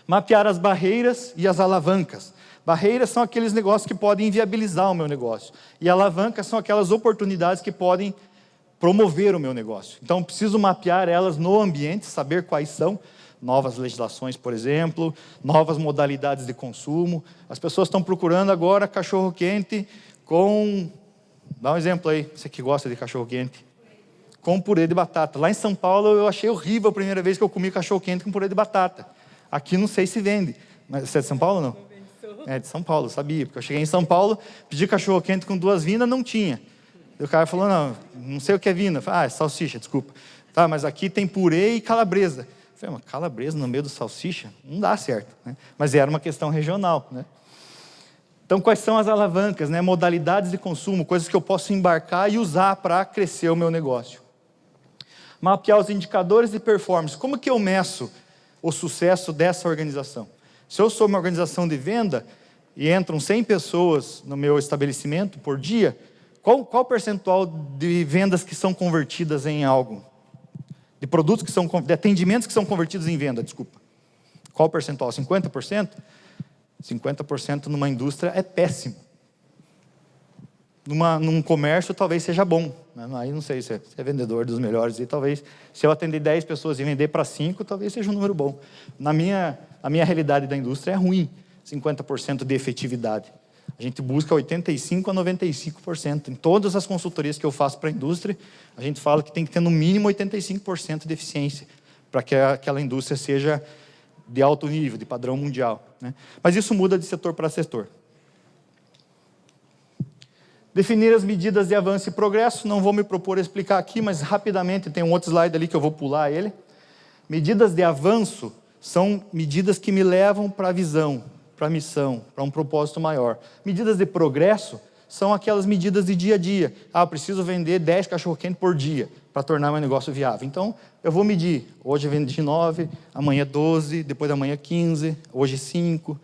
Mapear as barreiras e as alavancas. Barreiras são aqueles negócios que podem inviabilizar o meu negócio. E alavancas são aquelas oportunidades que podem promover o meu negócio. Então, preciso mapear elas no ambiente, saber quais são. Novas legislações, por exemplo, novas modalidades de consumo. As pessoas estão procurando agora cachorro-quente com... Dá um exemplo aí, você que gosta de cachorro-quente. Com purê de batata. Lá em São Paulo, eu achei horrível a primeira vez que eu comi cachorro-quente com purê de batata. Aqui não sei se vende. Mas você é de São Paulo ou não? É de São Paulo, sabia. Porque eu cheguei em São Paulo, pedi cachorro-quente com 2 vinas, não tinha. E o cara falou, não sei o que é vina. Eu falei, é salsicha, desculpa. Tá, mas aqui tem purê e calabresa. Eu falei, mas calabresa no meio do salsicha? Não dá certo. Né? Mas era uma questão regional. Né? Então, quais são as alavancas? Né? Modalidades de consumo, coisas que eu posso embarcar e usar para crescer o meu negócio. Mapear os indicadores de performance. Como que eu meço o sucesso dessa organização? Se eu sou uma organização de venda e entram 100 pessoas no meu estabelecimento por dia, qual o percentual de vendas que são convertidas em algo? De produtos que são, de atendimentos que são convertidos em venda, desculpa. Qual o percentual? 50%? 50% numa indústria é péssimo. Num comércio talvez seja bom. Né? Aí não sei se é vendedor dos melhores. E talvez, se eu atender 10 pessoas e vender para 5, talvez seja um número bom. Na minha realidade da indústria é ruim, 50% de efetividade. A gente busca 85% a 95%. Em todas as consultorias que eu faço para a indústria, a gente fala que tem que ter no mínimo 85% de eficiência para que aquela indústria seja de alto nível, de padrão mundial. Né? Mas isso muda de setor para setor. Definir as medidas de avanço e progresso. Não vou me propor a explicar aqui, mas rapidamente tem um outro slide ali que eu vou pular ele. Medidas de avanço são medidas que me levam para a visão, para a missão, para um propósito maior. Medidas de progresso são aquelas medidas de dia a dia. Eu preciso vender 10 cachorro-quente por dia para tornar meu negócio viável. Então, eu vou medir. Hoje eu vendi 9, amanhã 12, depois da manhã 15, hoje 5.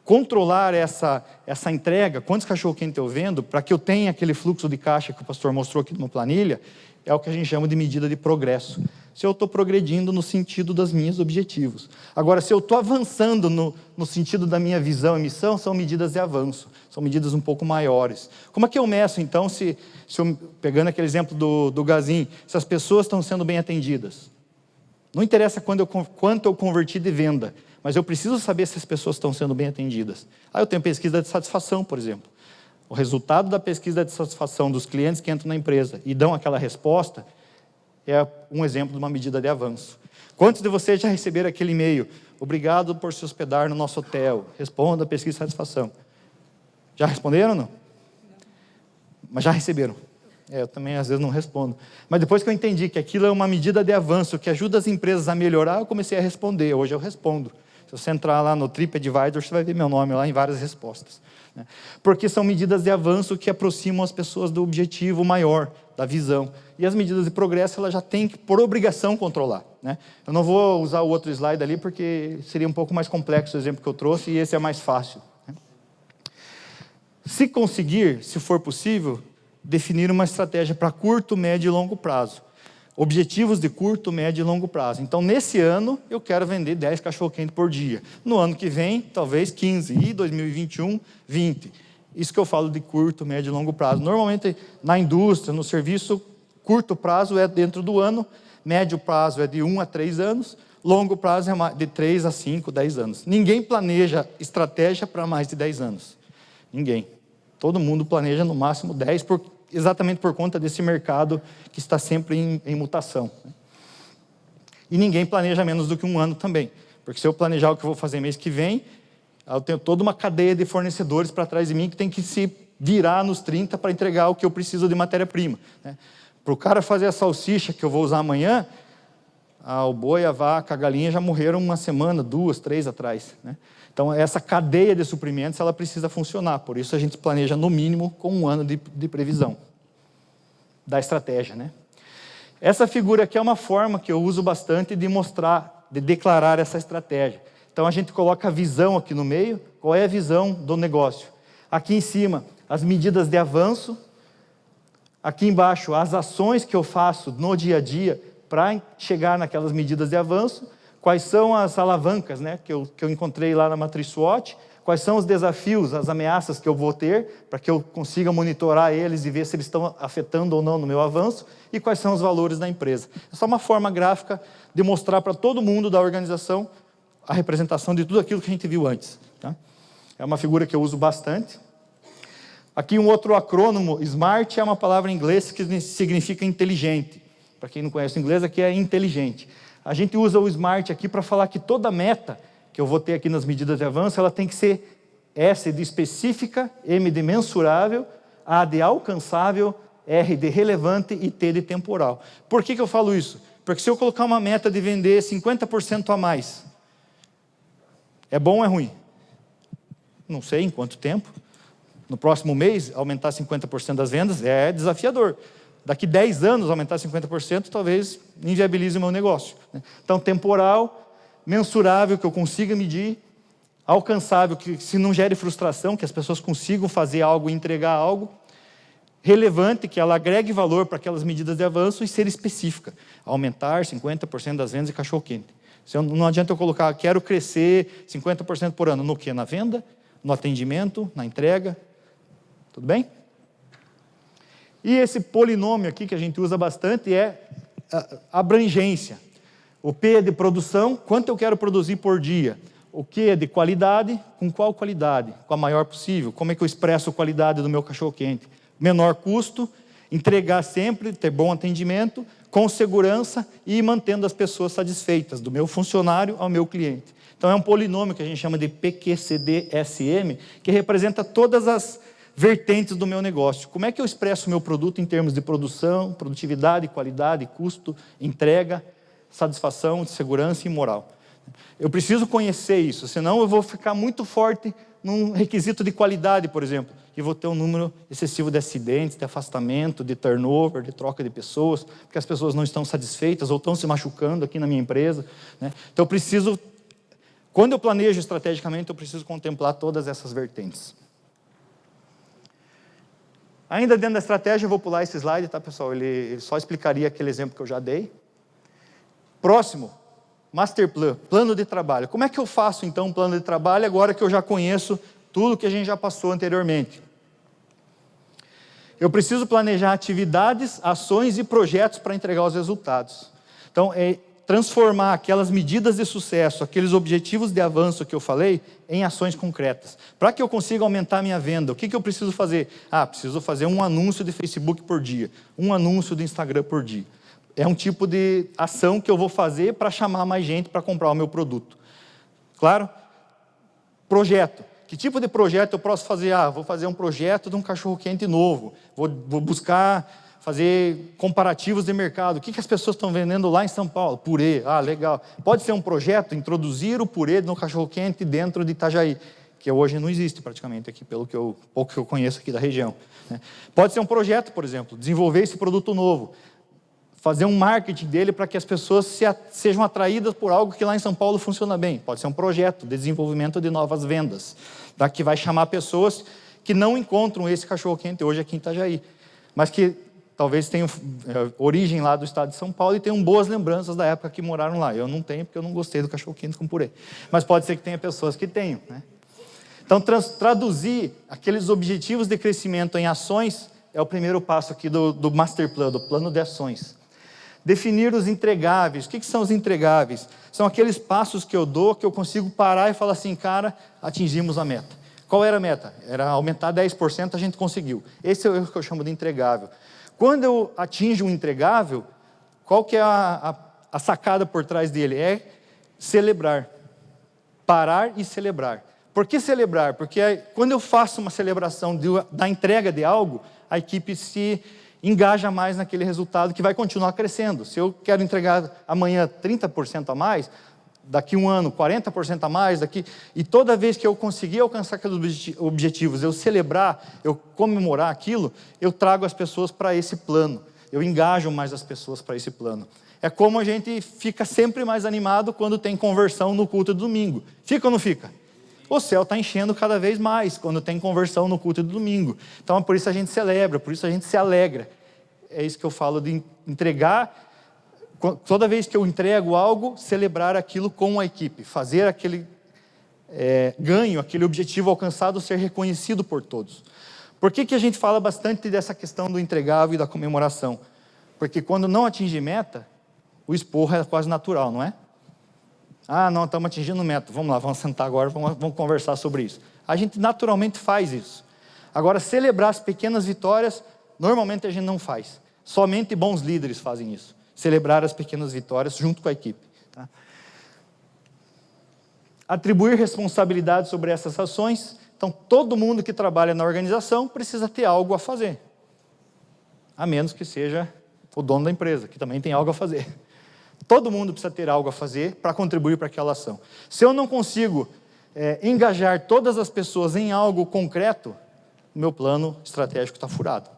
Controlar essa entrega, quantos cachorro-quente eu vendo, para que eu tenha aquele fluxo de caixa que o pastor mostrou aqui numa planilha, é o que a gente chama de medida de progresso. Se eu estou progredindo no sentido dos meus objetivos. Agora, se eu estou avançando no sentido da minha visão e missão, são medidas de avanço, são medidas um pouco maiores. Como é que eu meço, então, se eu, pegando aquele exemplo do Gazin, se as pessoas estão sendo bem atendidas? Não interessa quanto eu converti de venda, mas eu preciso saber se as pessoas estão sendo bem atendidas. Aí eu tenho pesquisa de satisfação, por exemplo. O resultado da pesquisa de satisfação dos clientes que entram na empresa e dão aquela resposta é um exemplo de uma medida de avanço. Quantos de vocês já receberam aquele e-mail? Obrigado por se hospedar no nosso hotel. Responda a pesquisa de satisfação. Já responderam ou não? Mas já receberam. Eu também às vezes não respondo. Mas depois que eu entendi que aquilo é uma medida de avanço que ajuda as empresas a melhorar, eu comecei a responder. Hoje eu respondo. Se você entrar lá no TripAdvisor, você vai ver meu nome lá em várias respostas. Né? Porque são medidas de avanço que aproximam as pessoas do objetivo maior, da visão. E as medidas de progresso, ela já tem que, por obrigação, controlar. Né? Eu não vou usar o outro slide ali, porque seria um pouco mais complexo o exemplo que eu trouxe, e esse é mais fácil. Né? Se conseguir, se for possível, definir uma estratégia para curto, médio e longo prazo. Objetivos de curto, médio e longo prazo. Então, nesse ano, eu quero vender 10 cachorro-quente por dia. No ano que vem, talvez 15. E 2021, 20. Isso que eu falo de curto, médio e longo prazo. Normalmente, na indústria, no serviço, curto prazo é dentro do ano, médio prazo é de 1 a 3 anos, longo prazo é de 3 a 5, 10 anos. Ninguém planeja estratégia para mais de 10 anos. Ninguém. Todo mundo planeja no máximo 10, exatamente por conta desse mercado que está sempre em mutação. E ninguém planeja menos do que um ano também. Porque se eu planejar o que eu vou fazer mês que vem, eu tenho toda uma cadeia de fornecedores para trás de mim que tem que se virar nos 30 para entregar o que eu preciso de matéria-prima. Para o cara fazer a salsicha que eu vou usar amanhã, o boi, a vaca, a galinha já morreram uma semana, 2, 3 atrás. Então, essa cadeia de suprimentos, ela precisa funcionar. Por isso, a gente planeja, no mínimo, com um ano de previsão da estratégia. Essa figura aqui é uma forma que eu uso bastante de mostrar, de declarar essa estratégia. Então, a gente coloca a visão aqui no meio. Qual é a visão do negócio? Aqui em cima, as medidas de avanço. Aqui embaixo, as ações que eu faço no dia a dia para chegar naquelas medidas de avanço. Quais são as alavancas que eu encontrei lá na matriz SWOT, quais são os desafios, as ameaças que eu vou ter, para que eu consiga monitorar eles e ver se eles estão afetando ou não no meu avanço, e quais são os valores da empresa. É só uma forma gráfica de mostrar para todo mundo da organização a representação de tudo aquilo que a gente viu antes. É uma figura que eu uso bastante. Aqui um outro acrônimo, SMART, é uma palavra em inglês que significa inteligente. Para quem não conhece o inglês, aqui é inteligente. A gente usa o SMART aqui para falar que toda meta que eu vou ter aqui nas medidas de avanço, ela tem que ser S de específica, M de mensurável, A de alcançável, R de relevante e T de temporal. Por que eu falo isso? Porque se eu colocar uma meta de vender 50% a mais, é bom ou é ruim? Não sei em quanto tempo. No próximo mês, aumentar 50% das vendas é desafiador. Daqui 10 anos, aumentar 50%, talvez inviabilize o meu negócio. Então, temporal, mensurável, que eu consiga medir, alcançável, que se não gere frustração, que as pessoas consigam fazer algo e entregar algo, relevante, que ela agregue valor para aquelas medidas de avanço e ser específica. Aumentar 50% das vendas de cachorro-quente. Não adianta eu colocar, quero crescer 50% por ano. No quê? Na venda, no atendimento, na entrega. Tudo bem? E esse polinômio aqui que a gente usa bastante é a abrangência. O P é de produção, quanto eu quero produzir por dia. O Q é de qualidade, com qual qualidade? Com a maior possível. Como é que eu expresso a qualidade do meu cachorro-quente? Menor custo, entregar sempre, ter bom atendimento, com segurança e mantendo as pessoas satisfeitas, do meu funcionário ao meu cliente. Então é um polinômio que a gente chama de PQCD-SM, que representa todas as vertentes do meu negócio. Como é que eu expresso o meu produto em termos de produção, produtividade, qualidade, custo, entrega, satisfação, segurança e moral? Eu preciso conhecer isso, senão eu vou ficar muito forte num requisito de qualidade, por exemplo, e vou ter um número excessivo de acidentes, de afastamento, de turnover, de troca de pessoas, porque as pessoas não estão satisfeitas ou estão se machucando aqui na minha empresa. Então eu preciso, quando eu planejo estrategicamente, eu preciso contemplar todas essas vertentes. Ainda dentro da estratégia, eu vou pular esse slide, tá, pessoal? Ele só explicaria aquele exemplo que eu já dei. Próximo, Master Plan, plano de trabalho. Como é que eu faço, então, um plano de trabalho agora que eu já conheço tudo que a gente já passou anteriormente? Eu preciso planejar atividades, ações e projetos para entregar os resultados. Então, transformar aquelas medidas de sucesso, aqueles objetivos de avanço que eu falei, em ações concretas. Para que eu consiga aumentar a minha venda, o que eu preciso fazer? Preciso fazer um anúncio de Facebook por dia, um anúncio de Instagram por dia. É um tipo de ação que eu vou fazer para chamar mais gente para comprar o meu produto. Claro? Projeto. Que tipo de projeto eu posso fazer? Vou fazer um projeto de um cachorro-quente novo. Vou buscar fazer comparativos de mercado. O que as pessoas estão vendendo lá em São Paulo? Purê. Legal. Pode ser um projeto, introduzir o purê no cachorro-quente dentro de Itajaí, que hoje não existe praticamente aqui, pelo pouco que eu conheço aqui da região. Pode ser um projeto, por exemplo, desenvolver esse produto novo, fazer um marketing dele para que as pessoas sejam atraídas por algo que lá em São Paulo funciona bem. Pode ser um projeto de desenvolvimento de novas vendas, que vai chamar pessoas que não encontram esse cachorro-quente hoje aqui em Itajaí, mas que talvez tenham origem lá do estado de São Paulo e tenham boas lembranças da época que moraram lá. Eu não tenho, porque eu não gostei do cachorro-quente com purê. Mas pode ser que tenha pessoas que tenham, né? Então, traduzir aqueles objetivos de crescimento em ações é o primeiro passo aqui do Master Plan, do plano de ações. Definir os entregáveis. O que são os entregáveis? São aqueles passos que eu dou, que eu consigo parar e falar assim, cara, atingimos a meta. Qual era a meta? Era aumentar 10%, a gente conseguiu. Esse é o que eu chamo de entregável. Quando eu atinjo um entregável, qual que é a sacada por trás dele? É celebrar. Parar e celebrar. Por que celebrar? Porque quando eu faço uma celebração da entrega de algo, a equipe se engaja mais naquele resultado que vai continuar crescendo. Se eu quero entregar amanhã 30% a mais, daqui um ano 40% a mais, e toda vez que eu conseguir alcançar aqueles objetivos, eu celebrar, eu comemorar aquilo, eu trago as pessoas para esse plano, eu engajo mais as pessoas para esse plano. É como a gente fica sempre mais animado quando tem conversão no culto de domingo. Fica ou não fica? O céu está enchendo cada vez mais quando tem conversão no culto de domingo. Então, por isso a gente celebra, por isso a gente se alegra. É isso que eu falo de entregar. Toda vez que eu entrego algo, celebrar aquilo com a equipe. Fazer aquele ganho, aquele objetivo alcançado ser reconhecido por todos. Por que a gente fala bastante dessa questão do entregável e da comemoração? Porque quando não atinge meta, o esporro é quase natural, não é? Ah, não, estamos atingindo meta. Vamos lá, vamos sentar agora, vamos conversar sobre isso. A gente naturalmente faz isso. Agora, celebrar as pequenas vitórias, normalmente a gente não faz. Somente bons líderes fazem isso. Celebrar as pequenas vitórias junto com a equipe. Tá? Atribuir responsabilidade sobre essas ações. Então, todo mundo que trabalha na organização precisa ter algo a fazer. A menos que seja o dono da empresa, que também tem algo a fazer. Todo mundo precisa ter algo a fazer para contribuir para aquela ação. Se eu não consigo engajar todas as pessoas em algo concreto, o meu plano estratégico está furado.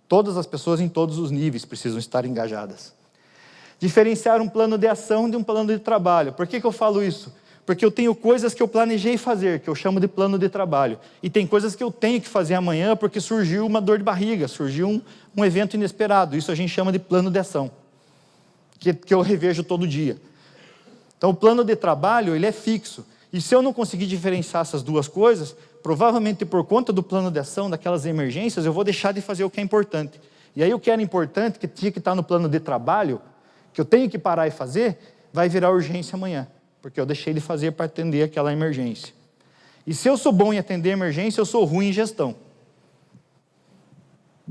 Todas as pessoas em todos os níveis precisam estar engajadas. Diferenciar um plano de ação de um plano de trabalho. Por que eu falo isso? Porque eu tenho coisas que eu planejei fazer, que eu chamo de plano de trabalho. E tem coisas que eu tenho que fazer amanhã porque surgiu uma dor de barriga, surgiu um evento inesperado. Isso a gente chama de plano de ação. Que eu revejo todo dia. Então, o plano de trabalho, ele é fixo. E se eu não conseguir diferenciar essas duas coisas, provavelmente por conta do plano de ação, daquelas emergências, eu vou deixar de fazer o que é importante. E aí o que era importante, que tinha que estar no plano de trabalho, que eu tenho que parar e fazer, vai virar urgência amanhã. Porque eu deixei de fazer para atender aquela emergência. E se eu sou bom em atender emergência, eu sou ruim em gestão.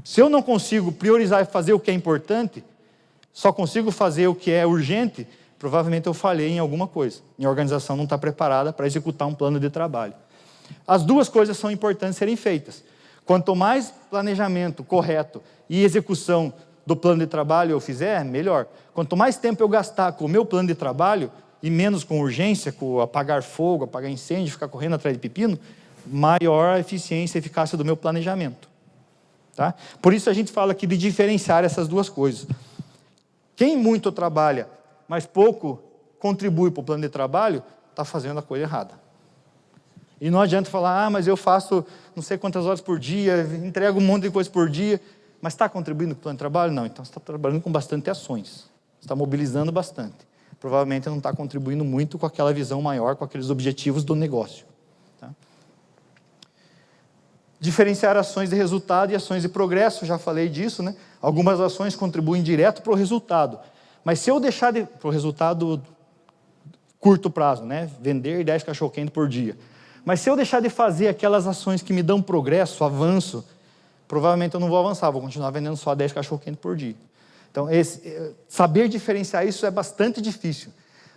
Se eu não consigo priorizar e fazer o que é importante, só consigo fazer o que é urgente, provavelmente eu falhei em alguma coisa. Minha organização não está preparada para executar um plano de trabalho. As duas coisas são importantes serem feitas. Quanto mais planejamento correto e execução do plano de trabalho eu fizer, melhor. Quanto mais tempo eu gastar com o meu plano de trabalho, e menos com urgência, com apagar fogo, apagar incêndio, ficar correndo atrás de pepino, maior a eficiência e eficácia do meu planejamento. Tá? Por isso a gente fala aqui de diferenciar essas duas coisas. Quem muito trabalha, mas pouco contribui para o plano de trabalho, está fazendo a coisa errada. E não adianta falar, mas eu faço não sei quantas horas por dia, entrego um monte de coisa por dia, mas está contribuindo para o plano de trabalho? Não, então você está trabalhando com bastante ações, você está mobilizando bastante. Provavelmente não está contribuindo muito com aquela visão maior, com aqueles objetivos do negócio. Tá? Diferenciar ações de resultado e ações de progresso, já falei disso, né? Algumas ações contribuem direto para o resultado, mas se eu deixar para o resultado curto prazo, né? Vender 10 cachorro-quente por dia, mas se eu deixar de fazer aquelas ações que me dão progresso, avanço, provavelmente eu não vou avançar, vou continuar vendendo só 10 cachorro-quente por dia. Então, saber diferenciar isso é bastante difícil,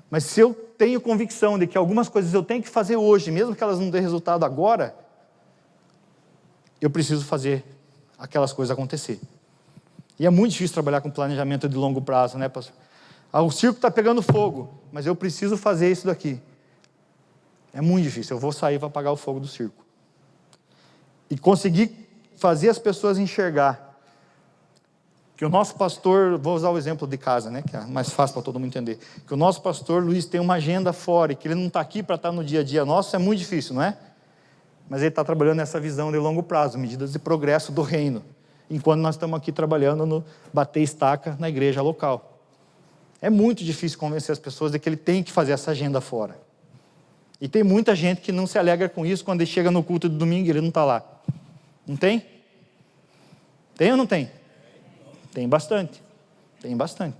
mas se eu tenho convicção de que algumas coisas eu tenho que fazer hoje, mesmo que elas não dêem resultado agora, eu preciso fazer aquelas coisas acontecer. E é muito difícil trabalhar com planejamento de longo prazo, né, pastor? O circo está pegando fogo, mas eu preciso fazer isso daqui. É muito difícil, eu vou sair para apagar o fogo do circo. E conseguir fazer as pessoas enxergar que o nosso pastor, vou usar o exemplo de casa, né, que é mais fácil para todo mundo entender, que o nosso pastor Luiz tem uma agenda fora e que ele não está aqui para estar no dia a dia nosso, é muito difícil, não é? Mas ele está trabalhando nessa visão de longo prazo, medidas de progresso do reino, enquanto nós estamos aqui trabalhando no bater estaca na igreja local. É muito difícil convencer as pessoas de que ele tem que fazer essa agenda fora. E tem muita gente que não se alegra com isso quando ele chega no culto de domingo e ele não está lá. Não tem? Tem ou não tem? Tem bastante. Tem bastante.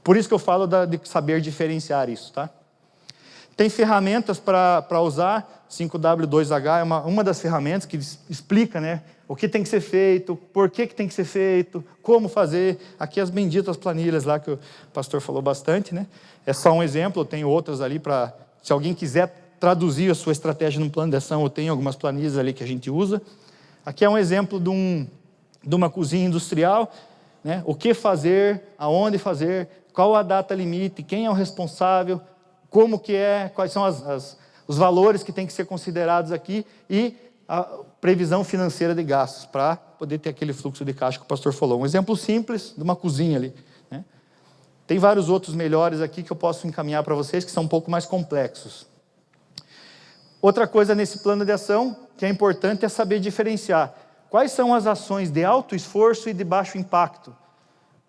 Por isso que eu falo de saber diferenciar isso, tá? Tem ferramentas para usar. 5W2H é uma das ferramentas que explica, né, o que tem que ser feito, por que tem que ser feito, como fazer. Aqui as benditas planilhas lá que o pastor falou bastante, né? É só um exemplo, eu tenho outras ali para, se alguém quiser traduzir a sua estratégia num plano de ação, eu tenho algumas planilhas ali que a gente usa. Aqui é um exemplo de uma cozinha industrial, né? O que fazer, aonde fazer, qual a data limite, quem é o responsável, como que é, quais são os valores que têm que ser considerados aqui e a previsão financeira de gastos, para poder ter aquele fluxo de caixa que o pastor falou. Um exemplo simples de uma cozinha ali, né? Tem vários outros melhores aqui que eu posso encaminhar para vocês, que são um pouco mais complexos. Outra coisa nesse plano de ação que é importante é saber diferenciar quais são as ações de alto esforço e de baixo impacto,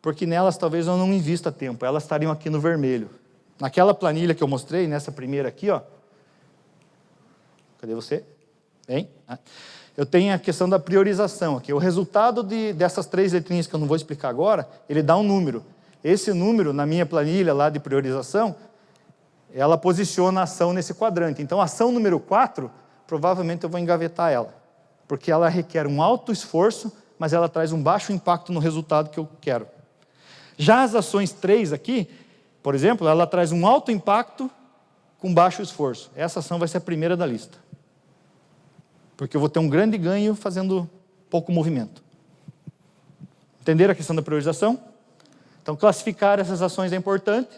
porque nelas talvez eu não invista tempo, elas estariam aqui no vermelho. Naquela planilha que eu mostrei, nessa primeira aqui, ó. Cadê você? Bem? Eu tenho a questão da priorização aqui. O resultado dessas 3 letrinhas que eu não vou explicar agora, ele dá um número. Esse número, na minha planilha lá de priorização, ela posiciona a ação nesse quadrante. Então, a ação número 4, provavelmente eu vou engavetar ela, porque ela requer um alto esforço, mas ela traz um baixo impacto no resultado que eu quero. Já as ações 3 aqui, por exemplo, ela traz um alto impacto com baixo esforço. Essa ação vai ser a primeira da lista, porque eu vou ter um grande ganho fazendo pouco movimento. Entenderam a questão da priorização? Então, classificar essas ações é importante.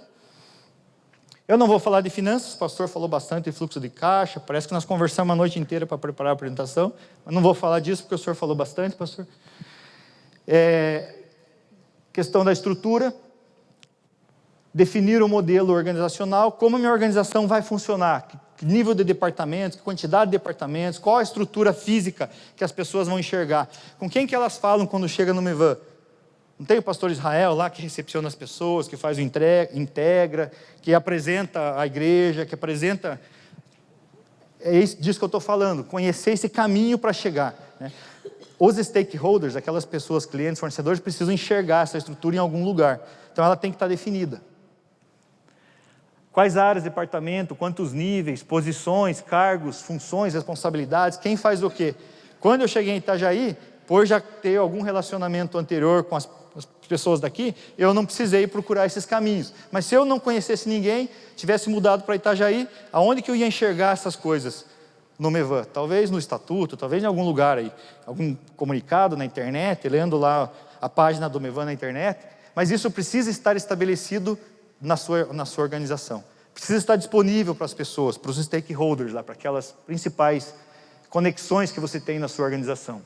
Eu não vou falar de finanças, o pastor falou bastante de fluxo de caixa, parece que nós conversamos a noite inteira para preparar a apresentação, mas não vou falar disso porque o senhor falou bastante, pastor. Questão da estrutura, definir o modelo organizacional, como a minha organização vai funcionar, que nível de departamentos, que quantidade de departamentos, qual a estrutura física que as pessoas vão enxergar, com quem que elas falam quando chega no Mevan. Não tem o pastor Israel lá que recepciona as pessoas, que faz o integra, que apresenta a igreja, que apresenta... É isso, disso que eu estou falando, conhecer esse caminho para chegar, né? Os stakeholders, aquelas pessoas, clientes, fornecedores, precisam enxergar essa estrutura em algum lugar. Então ela tem que estar definida. Quais áreas, departamento, quantos níveis, posições, cargos, funções, responsabilidades, quem faz o quê? Quando eu cheguei em Itajaí, por já ter algum relacionamento anterior com as pessoas daqui, eu não precisei procurar esses caminhos. Mas se eu não conhecesse ninguém, tivesse mudado para Itajaí, aonde que eu ia enxergar essas coisas? No Mevan, talvez no estatuto, talvez em algum lugar aí, algum comunicado na internet, lendo lá a página do Mevan na internet, mas isso precisa estar estabelecido na sua organização. Precisa estar disponível para as pessoas, para os stakeholders, lá, para aquelas principais conexões que você tem na sua organização.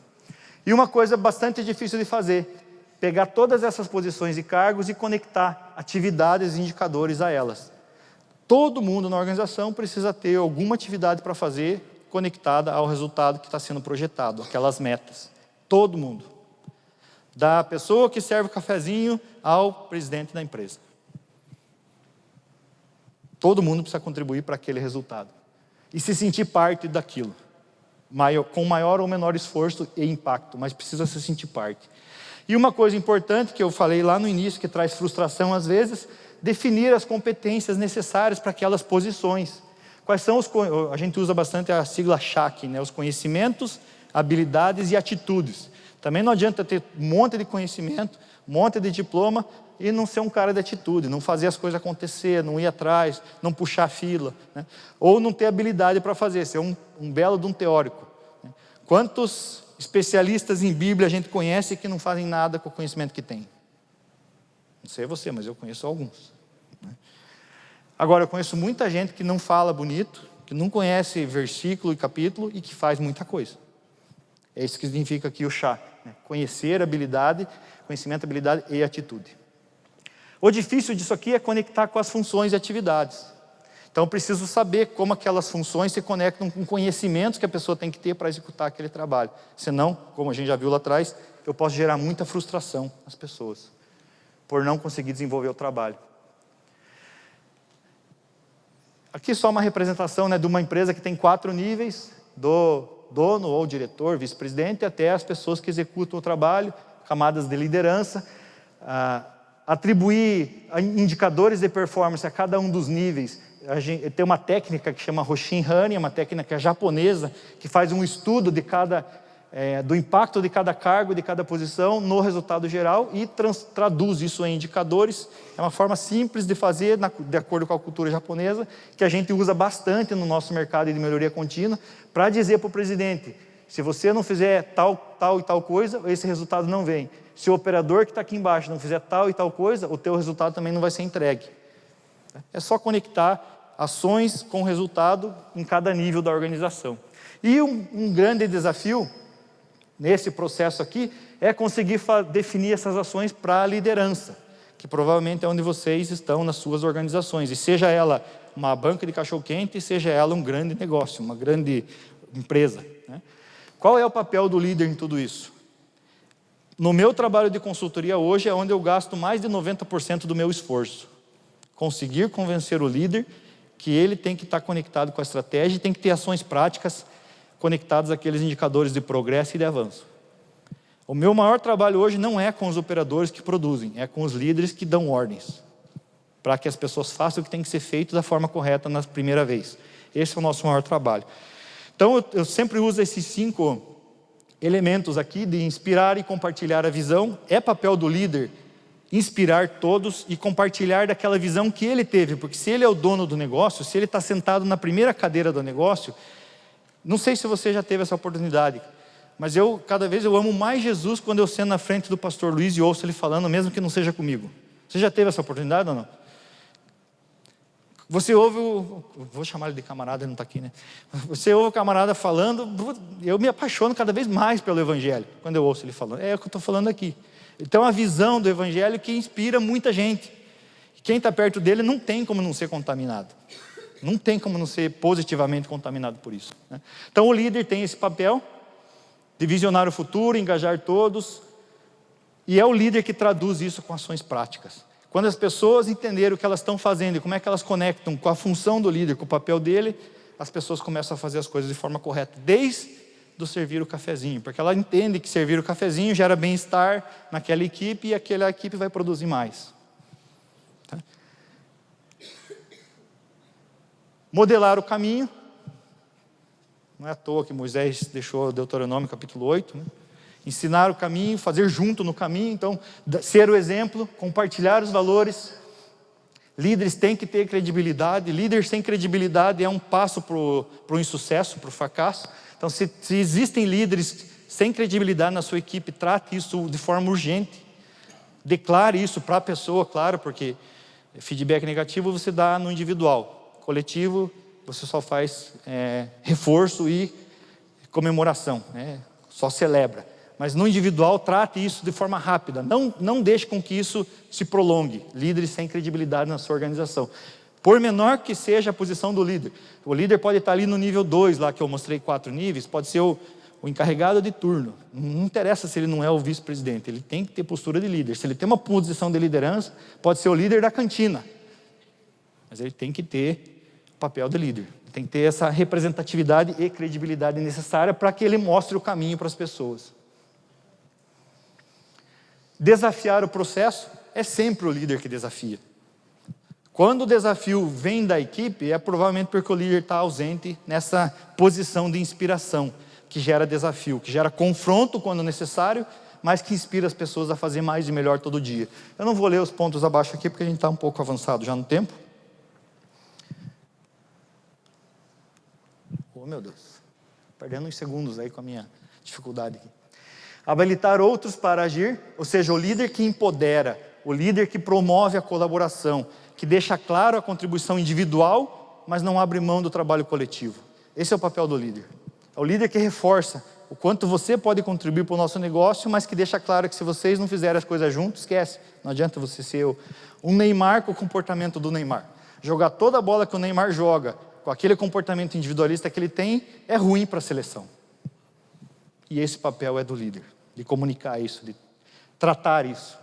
E uma coisa bastante difícil de fazer, pegar todas essas posições e cargos e conectar atividades e indicadores a elas. Todo mundo na organização precisa ter alguma atividade para fazer conectada ao resultado que está sendo projetado, aquelas metas. Todo mundo. Da pessoa que serve o cafezinho ao presidente da empresa. Todo mundo precisa contribuir para aquele resultado. E se sentir parte daquilo. Com maior ou menor esforço e impacto, mas precisa se sentir parte. E uma coisa importante que eu falei lá no início, que traz frustração às vezes, definir as competências necessárias para aquelas posições. Quais são a gente usa bastante a sigla CHAC, né? Os conhecimentos, habilidades e atitudes. Também não adianta ter um monte de conhecimento, um monte de diploma e não ser um cara de atitude, não fazer as coisas acontecer, não ir atrás, não puxar a fila, né? Ou não ter habilidade para fazer, ser um belo de um teórico, né? Quantos especialistas em Bíblia a gente conhece que não fazem nada com o conhecimento que tem? Não sei você, mas eu conheço alguns, né? Agora, eu conheço muita gente que não fala bonito, que não conhece versículo e capítulo e que faz muita coisa. É isso que significa aqui o chá, né? Conhecer, habilidade, conhecimento, habilidade e atitude. O difícil disso aqui é conectar com as funções e atividades. Então, eu preciso saber como aquelas funções se conectam com conhecimentos que a pessoa tem que ter para executar aquele trabalho. Senão, como a gente já viu lá atrás, eu posso gerar muita frustração nas pessoas, por não conseguir desenvolver o trabalho. Aqui só uma representação, né, de uma empresa que tem 4 níveis, do dono ou diretor, vice-presidente, até as pessoas que executam o trabalho, camadas de liderança, atribuir indicadores de performance a cada um dos níveis. Tem uma técnica que chama Hoshin Hani, uma técnica japonesa, que faz um estudo do impacto de cada cargo, de cada posição no resultado geral e traduz isso em indicadores. É uma forma simples de fazer, de acordo com a cultura japonesa, que a gente usa bastante no nosso mercado de melhoria contínua, para dizer para o presidente: se você não fizer tal e tal coisa, esse resultado não vem. Se o operador que está aqui embaixo não fizer tal e tal coisa, o teu resultado também não vai ser entregue. É só conectar ações com resultado em cada nível da organização. E um grande desafio nesse processo aqui é conseguir definir essas ações para a liderança, que provavelmente é onde vocês estão nas suas organizações, e seja ela uma banca de cachorro-quente, seja ela um grande negócio, uma grande empresa, né? Qual é o papel do líder em tudo isso? No meu trabalho de consultoria hoje é onde eu gasto mais de 90% do meu esforço. Conseguir convencer o líder que ele tem que estar conectado com a estratégia e tem que ter ações práticas conectadas àqueles indicadores de progresso e de avanço. O meu maior trabalho hoje não é com os operadores que produzem, é com os líderes que dão ordens, para que as pessoas façam o que tem que ser feito da forma correta na primeira vez. Esse é o nosso maior trabalho. Então, eu sempre uso esses 5 elementos aqui de inspirar e compartilhar a visão. É papel do líder inspirar todos e compartilhar daquela visão que ele teve, porque se ele é o dono do negócio, se ele está sentado na primeira cadeira do negócio, não sei se você já teve essa oportunidade, mas cada vez eu amo mais Jesus quando eu sento na frente do pastor Luiz e ouço ele falando, mesmo que não seja comigo. Você já teve essa oportunidade ou não? Você ouve vou chamar ele de camarada, ele não está aqui, né? Você ouve o camarada falando, eu me apaixono cada vez mais pelo Evangelho, quando eu ouço ele falando. É o que eu estou falando aqui. Então, a visão do Evangelho que inspira muita gente. Quem está perto dele não tem como não ser contaminado. Não tem como não ser positivamente contaminado por isso, né? Então, o líder tem esse papel de visionar o futuro, engajar todos, e é o líder que traduz isso com ações práticas. Quando as pessoas entenderem o que elas estão fazendo e como é que elas conectam com a função do líder, com o papel dele, as pessoas começam a fazer as coisas de forma correta, desde do servir o cafezinho, porque ela entende que servir o cafezinho gera bem-estar naquela equipe e aquela equipe vai produzir mais. Tá? Modelar o caminho. Não é à toa que Moisés deixou Deuteronômio capítulo 8, né? Ensinar o caminho, fazer junto no caminho. Então, ser o exemplo, compartilhar os valores. Líderes têm que ter credibilidade. Líder sem credibilidade é um passo para o insucesso, para o fracasso. Então, se existem líderes sem credibilidade na sua equipe, trate isso de forma urgente. Declare isso para a pessoa, claro, porque feedback negativo você dá no individual. Coletivo, você só faz reforço e comemoração, né? Só celebra. Mas no individual, trate isso de forma rápida. Não deixe com que isso se prolongue. Líderes sem credibilidade na sua organização. Por menor que seja a posição do líder. O líder pode estar ali no nível 2, lá que eu mostrei 4 níveis, pode ser o encarregado de turno. Não interessa se ele não é o vice-presidente, ele tem que ter postura de líder. Se ele tem uma posição de liderança, pode ser o líder da cantina. Mas ele tem que ter o papel de líder. Tem que ter essa representatividade e credibilidade necessária para que ele mostre o caminho para as pessoas. Desafiar o processo é sempre o líder que desafia. Quando o desafio vem da equipe, é provavelmente porque o líder está ausente nessa posição de inspiração, que gera desafio, que gera confronto quando necessário, mas que inspira as pessoas a fazer mais e melhor todo dia. Eu não vou ler os pontos abaixo aqui, porque a gente está um pouco avançado já no tempo. Oh, meu Deus. Perdendo uns segundos aí com a minha dificuldade aqui. Habilitar outros para agir, ou seja, o líder que empodera, o líder que promove a colaboração, que deixa claro a contribuição individual, mas não abre mão do trabalho coletivo. Esse é o papel do líder. É o líder que reforça o quanto você pode contribuir para o nosso negócio, mas que deixa claro que se vocês não fizerem as coisas juntos, esquece. Não adianta você ser um Neymar com o comportamento do Neymar. Jogar toda a bola que o Neymar joga, com aquele comportamento individualista que ele tem, é ruim para a seleção. E esse papel é do líder, de comunicar isso, de tratar isso.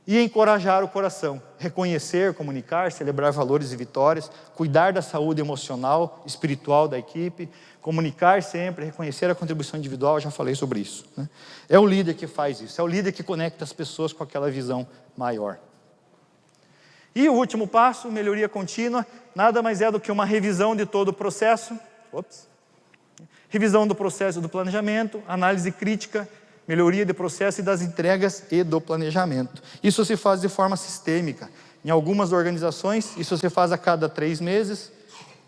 E encorajar o coração, reconhecer, comunicar, celebrar valores e vitórias, cuidar da saúde emocional, espiritual da equipe, comunicar sempre, reconhecer a contribuição individual, eu já falei sobre isso. É o líder que faz isso, é o líder que conecta as pessoas com aquela visão maior. E o último passo, melhoria contínua, nada mais é do que uma revisão de todo o processo. Revisão do processo do planejamento, análise crítica, melhoria de processo e das entregas e do planejamento. Isso se faz de forma sistêmica. Em algumas organizações, isso se faz a cada 3 meses,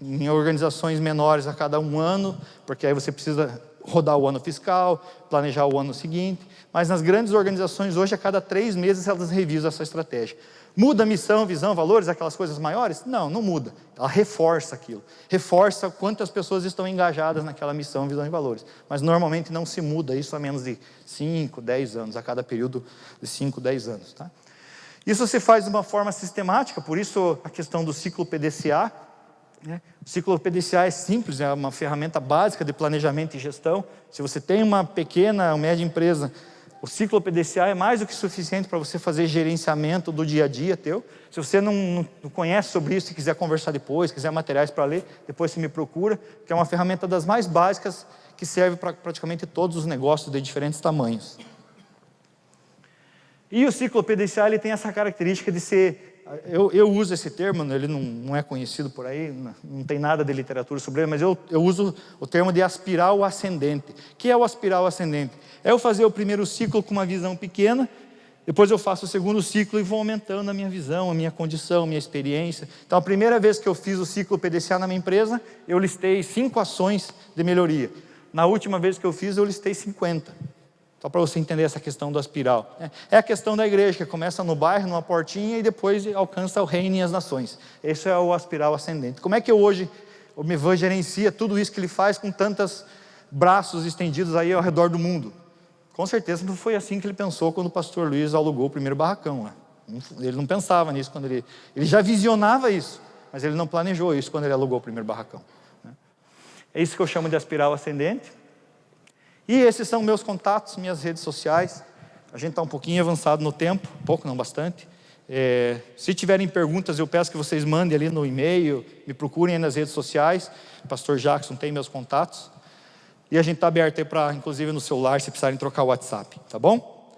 em organizações menores a cada 1 ano, porque aí você precisa rodar o ano fiscal, planejar o ano seguinte, mas nas grandes organizações hoje a cada 3 meses elas revisam essa estratégia. Muda a missão, visão, valores, aquelas coisas maiores? Não, não muda. Ela reforça aquilo. Reforça quantas pessoas estão engajadas naquela missão, visão e valores. Mas normalmente não se muda isso há menos de 5, 10 anos, a cada período de 5, 10 anos. Tá? Isso se faz de uma forma sistemática, por isso a questão do ciclo PDCA. O ciclo PDCA é simples, é uma ferramenta básica de planejamento e gestão. Se você tem uma pequena ou média empresa, o ciclo PDCA é mais do que suficiente para você fazer gerenciamento do dia a dia teu. Se você não conhece sobre isso e quiser conversar depois, quiser materiais para ler, depois você me procura, que é uma ferramenta das mais básicas que serve para praticamente todos os negócios de diferentes tamanhos. E o ciclo PDCA ele tem essa característica de ser... Eu uso esse termo, ele não é conhecido por aí, não tem nada de literatura sobre ele, mas eu uso o termo de aspirar ao ascendente. O que é o aspirar ao ascendente? É eu fazer o primeiro ciclo com uma visão pequena, depois eu faço o segundo ciclo e vou aumentando a minha visão, a minha condição, a minha experiência. Então, a primeira vez que eu fiz o ciclo PDCA na minha empresa, eu listei 5 ações de melhoria. Na última vez que eu fiz, eu listei 50. Só para você entender essa questão do aspiral. É a questão da igreja, que começa no bairro, numa portinha, e depois alcança o reino e as nações. Esse é o aspiral ascendente. Como é que o Mevan gerencia tudo isso que ele faz com tantos braços estendidos aí ao redor do mundo? Com certeza não foi assim que ele pensou quando o pastor Luiz alugou o primeiro barracão. Ele não pensava nisso quando ele já visionava isso, mas ele não planejou isso quando ele alugou o primeiro barracão. É isso que eu chamo de aspiral ascendente. E esses são meus contatos, minhas redes sociais. A gente está um pouquinho avançado no tempo, pouco, não bastante. Se tiverem perguntas, eu peço que vocês mandem ali no e-mail, me procurem aí nas redes sociais. O pastor Jackson tem meus contatos. E a gente está aberto aí para, inclusive no celular, se precisarem trocar o WhatsApp, tá bom?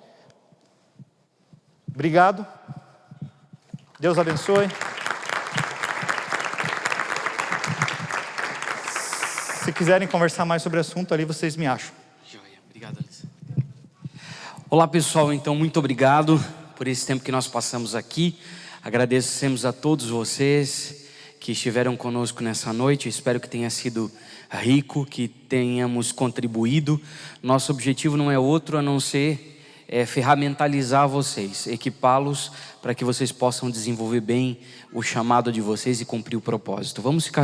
Obrigado. Deus abençoe. Se quiserem conversar mais sobre o assunto, ali vocês me acham. Obrigado, Alice. Olá pessoal, então muito obrigado por esse tempo que nós passamos aqui. Agradecemos a todos vocês que estiveram conosco nessa noite. Espero que tenha sido rico, que tenhamos contribuído. Nosso objetivo não é outro a não ser ferramentalizar vocês, equipá-los para que vocês possam desenvolver bem o chamado de vocês e cumprir o propósito. Vamos ficar